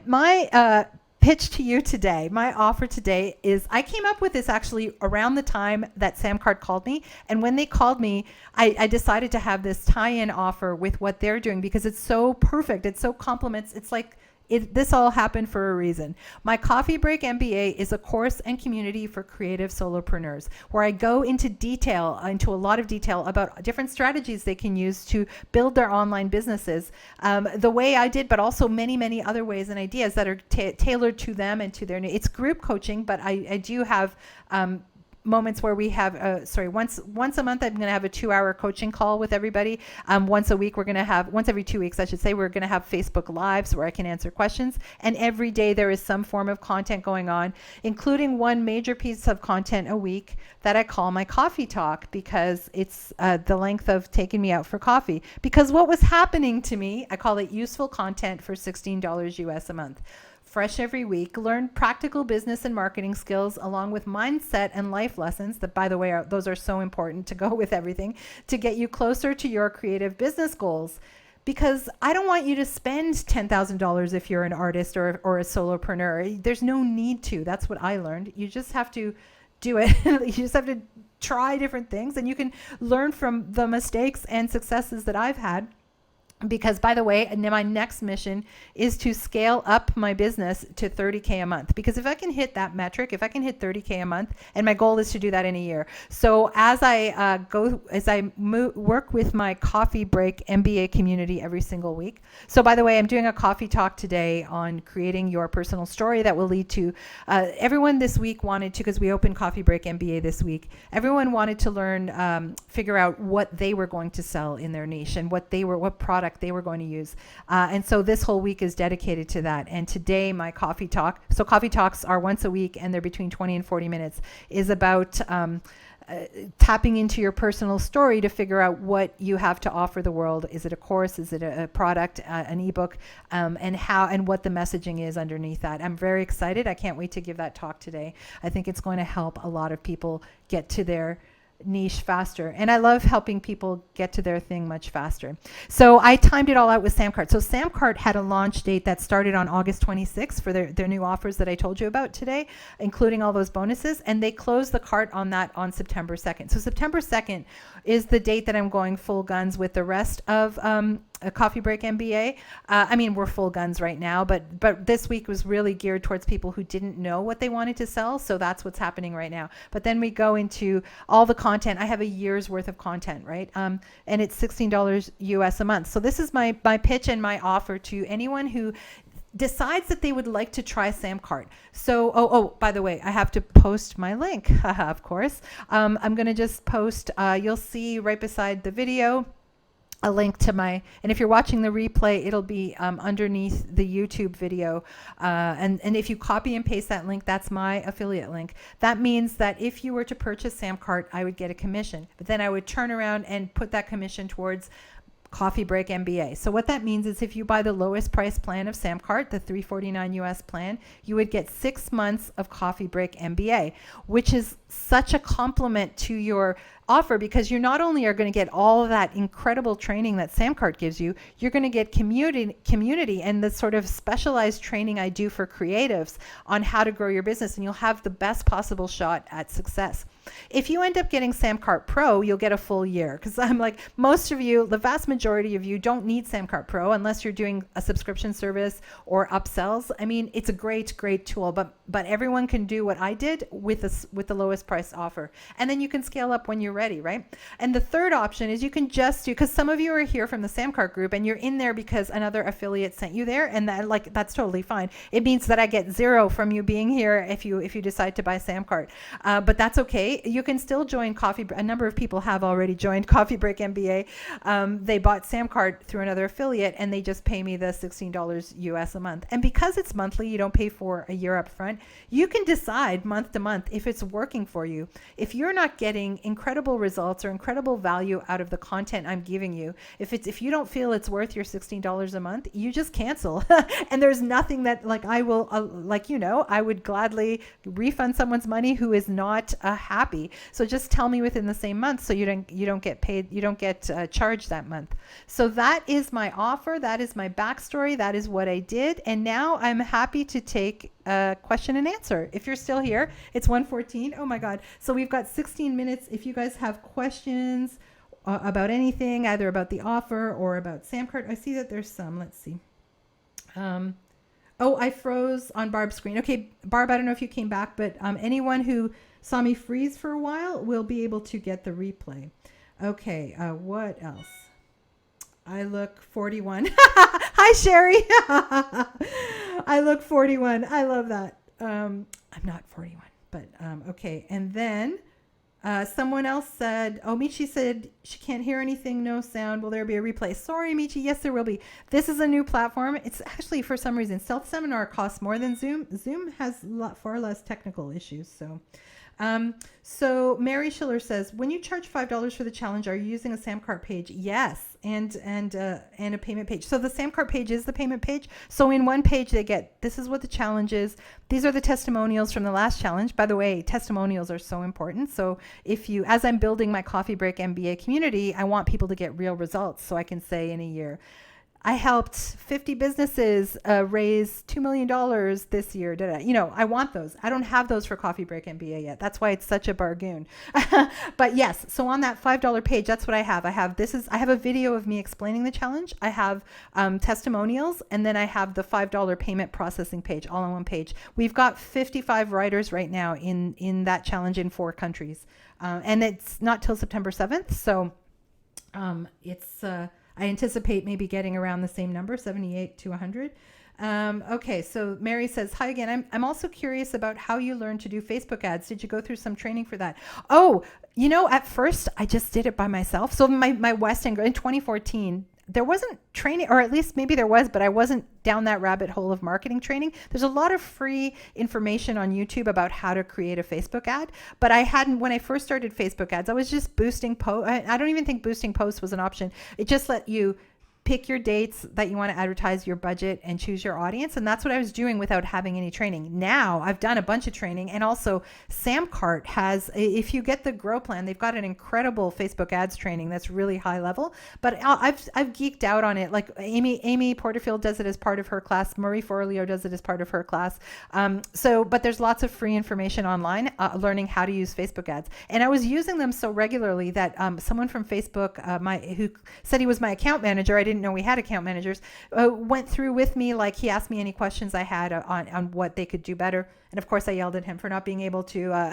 pitch to you today, my offer today is, I came up with this actually around the time that Samcart called me. And when they called me, I decided to have this tie-in offer with what they're doing, because it's so perfect. It so complements. It's like, this all happened for a reason. My Coffee Break MBA is a course and community for creative solopreneurs, where I go into a lot of detail about different strategies they can use to build their online businesses, the way I did, but also many other ways and ideas that are tailored to them and to their needs. It's group coaching, but I do have moments where we have once a month I'm going to have a 2-hour coaching call with everybody. Once a week once every 2 weeks I should say, we're going to have Facebook Lives where I can answer questions, and every day there is some form of content going on, including one major piece of content a week that I call my coffee talk, because it's the length of taking me out for coffee. Because what was happening to me, I call it useful content for $16 US a month. Fresh every week, learn practical business and marketing skills, along with mindset and life lessons that, by the way, those are so important to go with everything, to get you closer to your creative business goals. Because I don't want you to spend $10,000 if you're an artist or a solopreneur. There's no need to. That's what I learned. You just have to do it. You just have to try different things, and you can learn from the mistakes and successes that I've had. Because, by the way, my next mission is to scale up my business to 30K a month. Because if I can hit that metric, if I can hit 30K a month, and my goal is to do that in a year. So as I work with my Coffee Break MBA community every single week. So, by the way, I'm doing a coffee talk today on creating your personal story that will lead to, everyone this week wanted to, because we opened Coffee Break MBA this week, everyone wanted to learn, figure out what they were going to sell in their niche, and what product they were going to use. And so this whole week is dedicated to that. And today my coffee talk, so coffee talks are once a week and they're between 20 and 40 minutes, is about tapping into your personal story to figure out what you have to offer the world. Is it a course? Is it a product, an ebook, and what the messaging is underneath that. I'm very excited. I can't wait to give that talk today. I think it's going to help a lot of people get to their niche faster. And I love helping people get to their thing much faster. So I timed it all out with Samcart. So Samcart had a launch date that started on August 26th for their new offers that I told you about today, including all those bonuses. And they closed the cart on that on September 2nd. So September 2nd is the date that I'm going full guns with the rest of a Coffee Break MBA. I mean, we're full guns right now, but this week was really geared towards people who didn't know what they wanted to sell. So that's what's happening right now. But then we go into all the content. I have a year's worth of content, right? And it's $16 US a month. So this is my pitch and my offer to anyone who decides that they would like to try Samcart. So, by the way, I have to post my link, of course. I'm going to just post, you'll see right beside the video, a link to my, and if you're watching the replay, it'll be underneath the YouTube video. And if you copy and paste that link, that's my affiliate link. That means that if you were to purchase Samcart, I would get a commission, but then I would turn around and put that commission towards Coffee Break MBA. So what that means is if you buy the lowest price plan of Samcart, the $349 US plan, you would get 6 months of Coffee Break MBA, which is such a compliment to your offer, because you not only are going to get all of that incredible training that Samcart gives you, you're going to get community and the sort of specialized training I do for creatives on how to grow your business, and you'll have the best possible shot at success. If you end up getting Samcart Pro, you'll get a full year, because I'm like, most of you, the vast majority of you don't need Samcart Pro unless you're doing a subscription service or upsells. I mean, it's a great tool, but everyone can do what I did with the lowest price offer. And then you can scale up when you're ready, right? And the third option is you can just do, because some of you are here from the Samcart group and you're in there because another affiliate sent you there, and that's totally fine. It means that I get 0 from you being here if you decide to buy Samcart, but that's okay. You can still join a number of people have already joined Coffee Break MBA. They bought Samcart through another affiliate and they just pay me the $16 US a month. And because it's monthly, you don't pay for a year up front. You can decide month to month if it's working for you. If you're not getting incredible results or incredible value out of the content I'm giving you, if you don't feel it's worth your $16 a month, you just cancel. And there's nothing that I will, I would gladly refund someone's money who is not happy. So just tell me within the same month, so you don't get paid, you don't get charged that month. So that is my offer. That is my backstory. That is what I did. And now I'm happy to take a question and answer. If you're still here, it's 1:14. Oh my God. So we've got 16 minutes. If you guys have questions about anything, either about the offer or about Samcart, I see that there's some. Let's see. Oh, I froze on Barb's screen. Okay, Barb, I don't know if you came back, but anyone who saw me freeze for a while will be able to get the replay. Okay, what else? I look 41. Hi, Sherry. I look 41. I love that. I'm not 41, but okay. And then someone else said, Michi said she can't hear anything, no sound. Will there be a replay? Sorry, Michi. Yes, there will be. This is a new platform. It's actually, for some reason, Stealth Seminar costs more than Zoom. Zoom has far less technical issues. So Mary Schiller says, when you charge $5 for the challenge, are you using a Samcart page? Yes. And a payment page. So the Samcart page is the payment page. So in one page they get, this is what the challenge is. These are the testimonials from the last challenge. By the way, testimonials are so important. So as I'm building my Coffee Break MBA community, I want people to get real results. So I can say in a year, I helped 50 businesses raise $2 million this year. I want those. I don't have those for Coffee Break MBA yet. That's why it's such a bargain. But yes, so on that $5 page, that's what I have. I have a video of me explaining the challenge. I have testimonials, and then I have the $5 payment processing page, all on one page. We've got 55 writers right now in that challenge in 4 countries. And it's not till September 7th. So I anticipate maybe getting around the same number, 78 to 100. Okay, so Mary says, hi again. I'm also curious about how you learned to do Facebook ads. Did you go through some training for that? Oh, at first I just did it by myself. So my West End in 2014, there wasn't training, or at least maybe there was, but I wasn't down that rabbit hole of marketing training. There's a lot of free information on YouTube about how to create a Facebook ad, but when I first started Facebook ads, I was just boosting posts. I don't even think boosting posts was an option. It just let you pick your dates that you want to advertise, your budget, and choose your audience. And that's what I was doing without having any training. Now I've done a bunch of training, and also Samcart has, if you get the Grow Plan, they've got an incredible Facebook ads training that's really high level. But I've geeked out on it. Like Amy Porterfield does it as part of her class. Marie Forleo does it as part of her class. But there's lots of free information online learning how to use Facebook ads. And I was using them so regularly that someone from Facebook, who said he was my account manager, I didn't know we had account managers, went through with me. Like, he asked me any questions I had on what they could do better. And of course I yelled at him for not being able to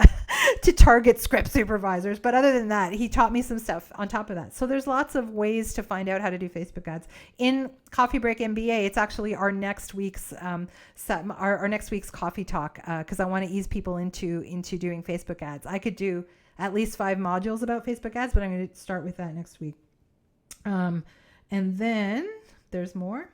to target script supervisors. But other than that, he taught me some stuff on top of that. So there's lots of ways to find out how to do Facebook ads. In Coffee Break MBA, it's actually our next week's our next week's coffee talk, because I want to ease people into doing Facebook ads. I could do at least 5 modules about Facebook ads, but I'm going to start with that next week. And then there's more.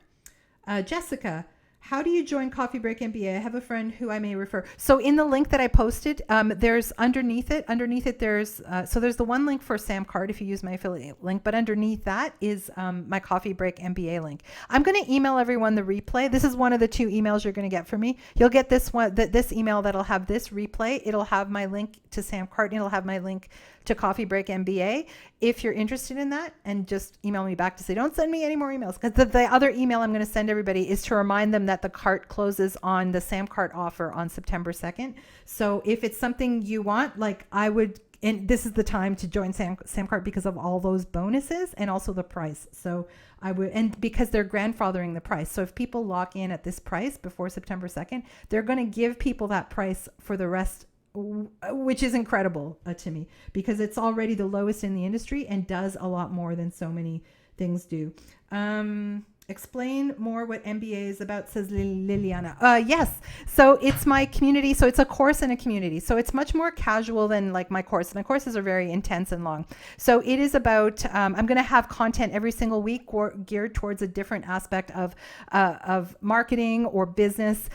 Jessica, how do you join Coffee Break MBA? I have a friend who I may refer. So in the link that I posted, there's underneath it, there's, so there's the one link for Sam Card if you use my affiliate link, but underneath that is my Coffee Break MBA link. I'm going to email everyone the replay. This is one of the 2 emails you're going to get from me. You'll get this one, this email that'll have this replay. It'll have my link to Sam Card, and it'll have my link to Coffee Break MBA. If you're interested in that, and just email me back to say, don't send me any more emails, because the other email I'm going to send everybody is to remind them that the cart closes on the Sam Cart offer on September 2nd. So if it's something you want, like I would, and this is the time to join Sam Cart because of all those bonuses and also the price. So I would, and because they're grandfathering the price. So if people lock in at this price before September 2nd, they're going to give people that price for the rest, which is incredible to me, because it's already the lowest in the industry and does a lot more than so many things do. Explain more what MBA is about, says Liliana. Yes. So it's my community. So it's a course and a community. So it's much more casual than like my course. My courses are very intense and long. So it is about, I'm going to have content every single week geared towards a different aspect of marketing or business,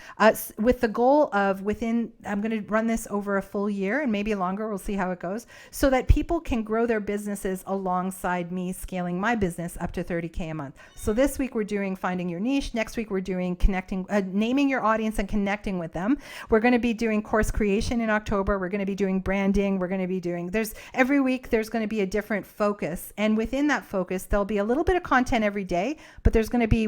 with the goal of I'm going to run this over a full year and maybe longer. We'll see how it goes, so that people can grow their businesses alongside me scaling my business up to 30K a month. So this week we're doing finding your niche. Next week we're doing connecting, naming your audience and connecting with them. We're going to be doing course creation in October. We're going to be doing branding. We're going to be doing, every week there's going to be a different focus. And within that focus, there'll be a little bit of content every day, but there's going to be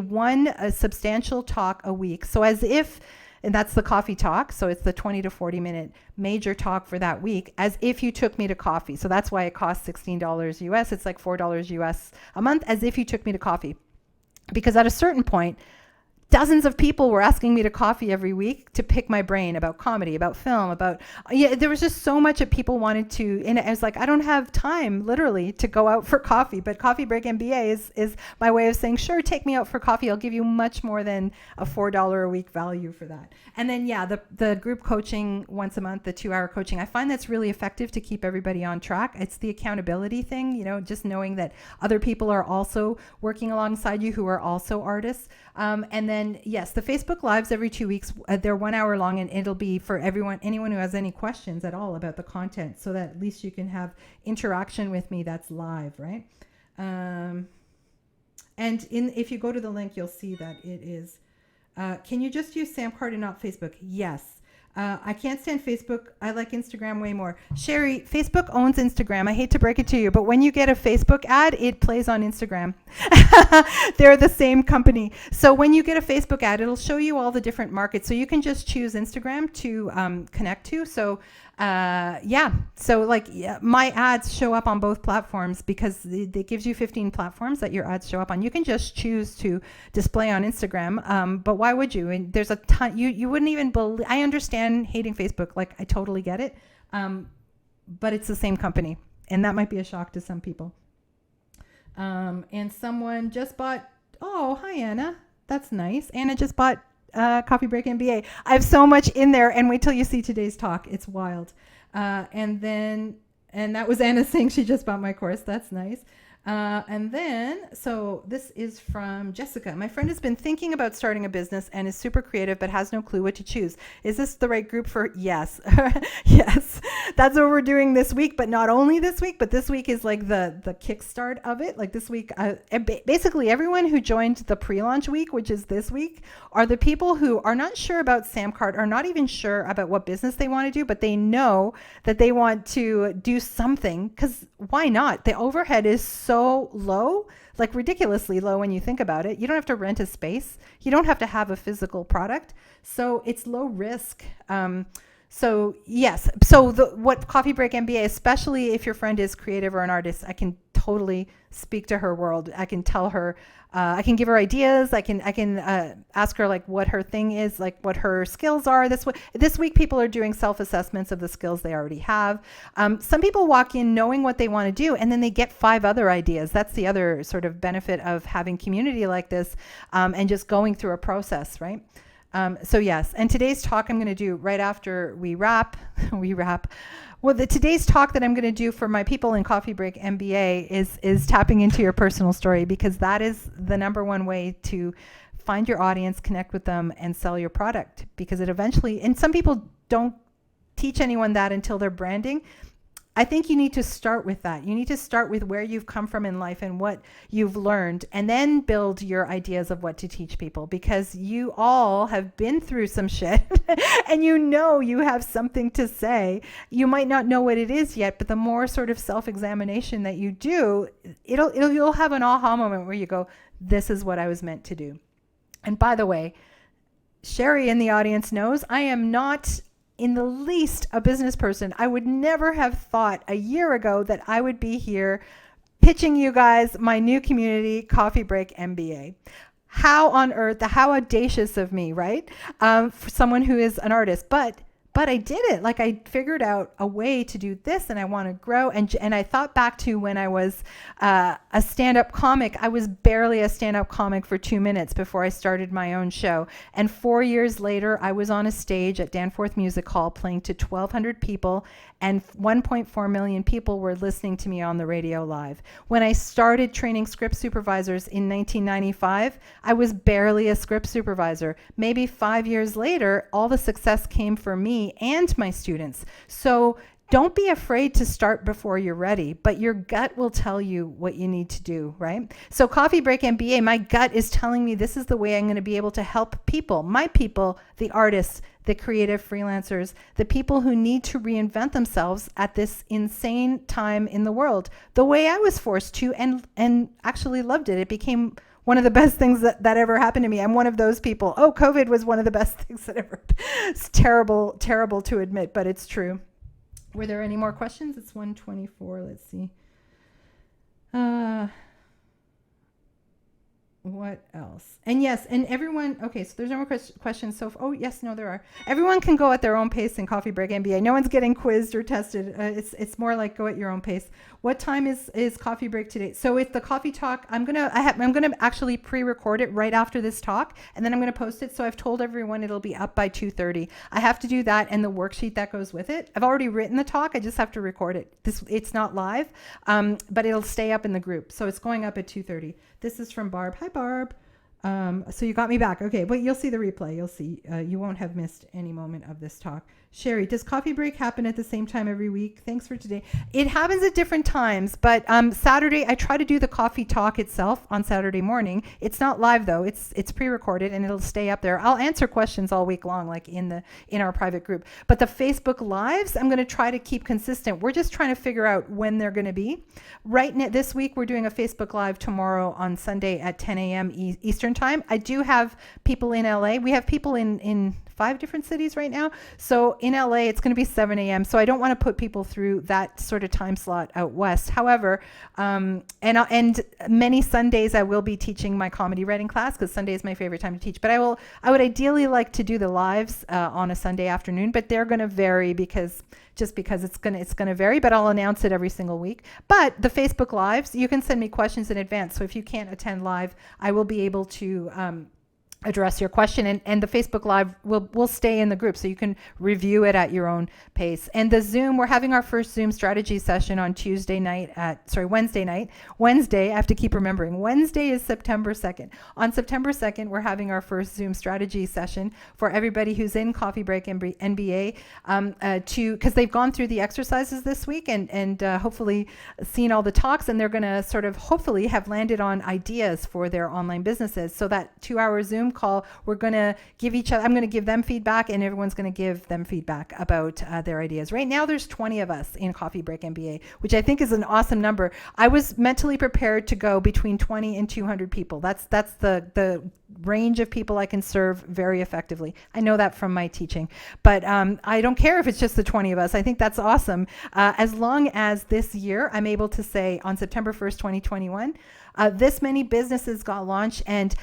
a substantial talk a week. So and that's the coffee talk. So it's the 20 to 40 minute major talk for that week, as if you took me to coffee. So that's why it costs $16 US. It's like $4 US a month, as if you took me to coffee. Because at a certain point, dozens of people were asking me to coffee every week to pick my brain about comedy, about film, there was just so much that people wanted to, and I was like, I don't have time literally to go out for coffee, but Coffee Break MBA is my way of saying, sure, take me out for coffee. I'll give you much more than a $4 a week value for that. And then, the group coaching once a month, the 2-hour coaching, I find that's really effective to keep everybody on track. It's the accountability thing, just knowing that other people are also working alongside you who are also artists. And then, yes, the Facebook Lives every 2 weeks, they're 1 hour long, and it'll be for anyone who has any questions at all about the content, so that at least you can have interaction with me that's live, right? And if you go to the link, you'll see that it is, can you just use Samcard and not Facebook? Yes. I can't stand Facebook. I like Instagram way more. Sherry, Facebook owns Instagram. I hate to break it to you, but when you get a Facebook ad, it plays on Instagram. They're the same company. So when you get a Facebook ad, it'll show you all the different markets. So you can just choose Instagram to connect to. So my ads show up on both platforms, because it gives you 15 platforms that your ads show up on. You can just choose to display on Instagram, but why would you? And there's a ton, you wouldn't even believe. I understand hating Facebook, like I totally get it, but it's the same company, and that might be a shock to some people. And someone just bought, oh, hi Anna, that's nice. Anna just bought Coffee Break MBA. I have so much in there, and wait till you see today's talk. It's wild. And that was Anna saying she just bought my course. That's nice. So this is from Jessica. My friend has been thinking about starting a business and is super creative, but has no clue what to choose. Is this the right group for? Yes. Yes. That's what we're doing this week, but not only this week, but this week is like the kickstart of it. Like this week, basically everyone who joined the pre-launch week, which is this week, are the people who are not sure about Samcart, are not even sure about what business they want to do, but they know that they want to do something, because why not? The overhead is so low, like ridiculously low when you think about it. You don't have to rent a space. You don't have to have a physical product. So it's low risk. So yes. So what Coffee Break MBA, especially if your friend is creative or an artist, I can totally speak to her world. I can tell her, I can give her ideas. I can ask her like what her thing is, like what her skills are. This week people are doing self-assessments of the skills they already have. Some people walk in knowing what they want to do, and then they get 5 other ideas. That's the other sort of benefit of having community like this, and just going through a process, right? So yes, and today's talk I'm going to do right after we wrap. Well, today's talk that I'm going to do for my people in Coffee Break MBA is tapping into your personal story, because that is the number one way to find your audience, connect with them, and sell your product. Because it eventually, and some people don't teach anyone that until they're branding. I think you need to start with that. You need to start with where you've come from in life and what you've learned, and then build your ideas of what to teach people, because you all have been through some shit and you have something to say. You might not know what it is yet, but the more sort of self-examination that you do, you'll have an aha moment where you go, this is what I was meant to do. And by the way, Sherry in the audience knows I am not in the least a business person. I would never have thought a year ago that I would be here pitching you guys my new community, Coffee Break MBA. How on earth, how audacious of me, right? For someone who is an artist, but I did it. Like, I figured out a way to do this, and I want to grow. And I thought back to when I was a stand-up comic. I was barely a stand-up comic for 2 minutes before I started my own show. And 4 years later, I was on a stage at Danforth Music Hall playing to 1,200 people, and 1.4 million people were listening to me on the radio live. When I started training script supervisors in 1995, I was barely a script supervisor. Maybe 5 years later, all the success came for me and my students. So don't be afraid to start before you're ready, but your gut will tell you what you need to do, right? So Coffee Break MBA, my gut is telling me this is the way I'm going to be able to help people, my people, the artists, the creative freelancers, the people who need to reinvent themselves at this insane time in the world, the way I was forced to, and actually loved it. It became one of the best things that ever happened to me. I'm one of those people. Oh, COVID was one of the best things that ever. It's terrible to admit, but it's true. Were there any more questions? It's 1:24. Let's see. What else? And yes, and everyone, okay, so there's no more questions. So, oh yes, no, there are. Everyone can go at their own pace in Coffee Break MBA. No one's getting quizzed or tested. It's more like go at your own pace. What time is Coffee Break today? So it's the coffee talk. I'm gonna actually pre-record it right after this talk, and then I'm gonna post it. So I've told everyone it'll be up by 2:30. I have to do that and the worksheet that goes with it. I've already written the talk. I just have to record it. It's not live, but it'll stay up in the group. So it's going up at 2:30. This is from Barb. Hi, Barb. So you got me back. Okay, but you'll see the replay. You'll see. You won't have missed any moment of this talk. Sherry, does Coffee Break happen at the same time every week? Thanks for today. It happens at different times, but Saturday, I try to do the coffee talk itself on Saturday morning. It's not live though. It's pre-recorded and it'll stay up there. I'll answer questions all week long, like in our private group. But the Facebook Lives, I'm going to try to keep consistent. We're just trying to figure out when they're going to be. Right now, this week, we're doing a Facebook Live tomorrow on Sunday at 10 a.m. Eastern time. I do have people in LA. We have people in 5 different cities right now. So in LA, it's going to be 7 a.m. So I don't want to put people through that sort of time slot out west. However, and many Sundays I will be teaching my comedy writing class, because Sunday is my favorite time to teach. But I would ideally like to do the lives on a Sunday afternoon, but they're going to vary because it's going to vary, but I'll announce it every single week. But the Facebook Lives, you can send me questions in advance. So if you can't attend live, I will be able to address your question, and the Facebook Live will stay in the group, so you can review it at your own pace. And the Zoom, we're having our first Zoom strategy session on Wednesday night. Wednesday, I have to keep remembering. Wednesday is September 2nd. On September 2nd, we're having our first Zoom strategy session for everybody who's in Coffee Break MBA, because they've gone through the exercises this week and hopefully seen all the talks, and they're going to sort of hopefully have landed on ideas for their online businesses. So that 2-hour Zoom call, we're going to give I'm going to give them feedback, and everyone's going to give them feedback about their ideas. Right now, there's 20 of us in Coffee Break MBA, which I think is an awesome number. I was mentally prepared to go between 20 and 200 people. That's the range of people I can serve very effectively. I know that from my teaching, but I don't care if it's just the 20 of us. I think that's awesome. As long as this year I'm able to say on September 1st, 2021, this many businesses got launched, and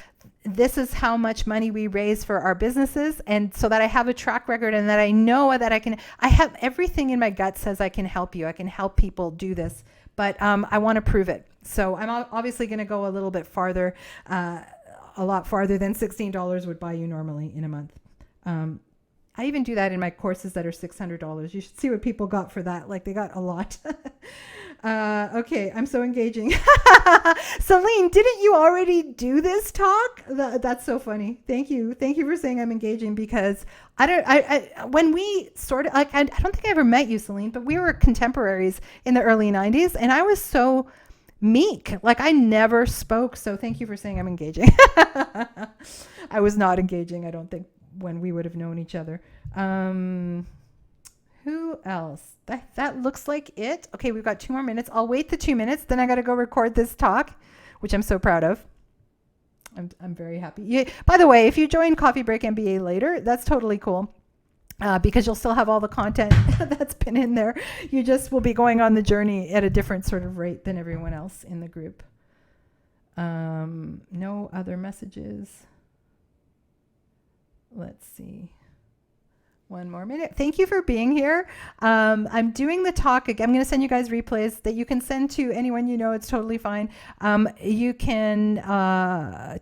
this is how much money we raise for our businesses, and so that I have a track record, and that I know that I have everything in my gut says I can help you. I can help people do this, but I want to prove it. So I'm obviously going to go a little bit farther, a lot farther than $16 would buy you normally in a month. I even do that in my courses that are $600. You should see what people got for that. Like they got a lot. Okay, I'm so engaging. Celine, didn't you already do this talk? That's so funny. Thank you. Thank you for saying I'm engaging, because when we sort of, like, I don't think I ever met you, Celine, but we were contemporaries in the early 90s, and I was so meek. Like I never spoke. So thank you for saying I'm engaging. I was not engaging, I don't think, when we would have known each other. Who else? That looks like it. Okay, we've got 2 more minutes. I'll wait the 2 minutes. Then I got to go record this talk, which I'm so proud of. I'm very happy. Yeah, by the way, if you join Coffee Break MBA later, that's totally cool. Because you'll still have all the content that's been in there. You just will be going on the journey at a different sort of rate than everyone else in the group. No other messages. Let's see. 1 more minute. Thank you for being here. I'm doing the talk. I'm going to send you guys replays that you can send to anyone you know. It's totally fine. You can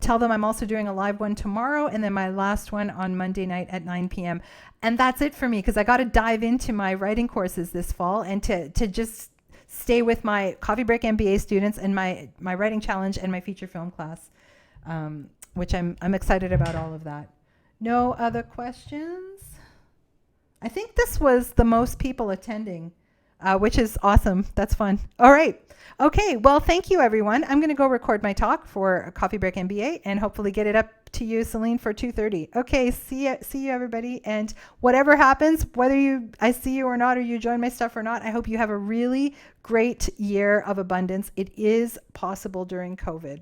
tell them I'm also doing a live one tomorrow, and then my last one on Monday night at 9 p.m. And that's it for me, because I got to dive into my writing courses this fall, and to just stay with my Coffee Break MBA students and my writing challenge and my feature film class, which I'm excited about all of that. No other questions? I think this was the most people attending, which is awesome. That's fun. All right. Okay. Well, thank you, everyone. I'm going to go record my talk for Coffee Break MBA and hopefully get it up to you, Celine, for 2:30. Okay. See you, everybody. And whatever happens, whether I see you or not, or you join my stuff or not, I hope you have a really great year of abundance. It is possible during COVID.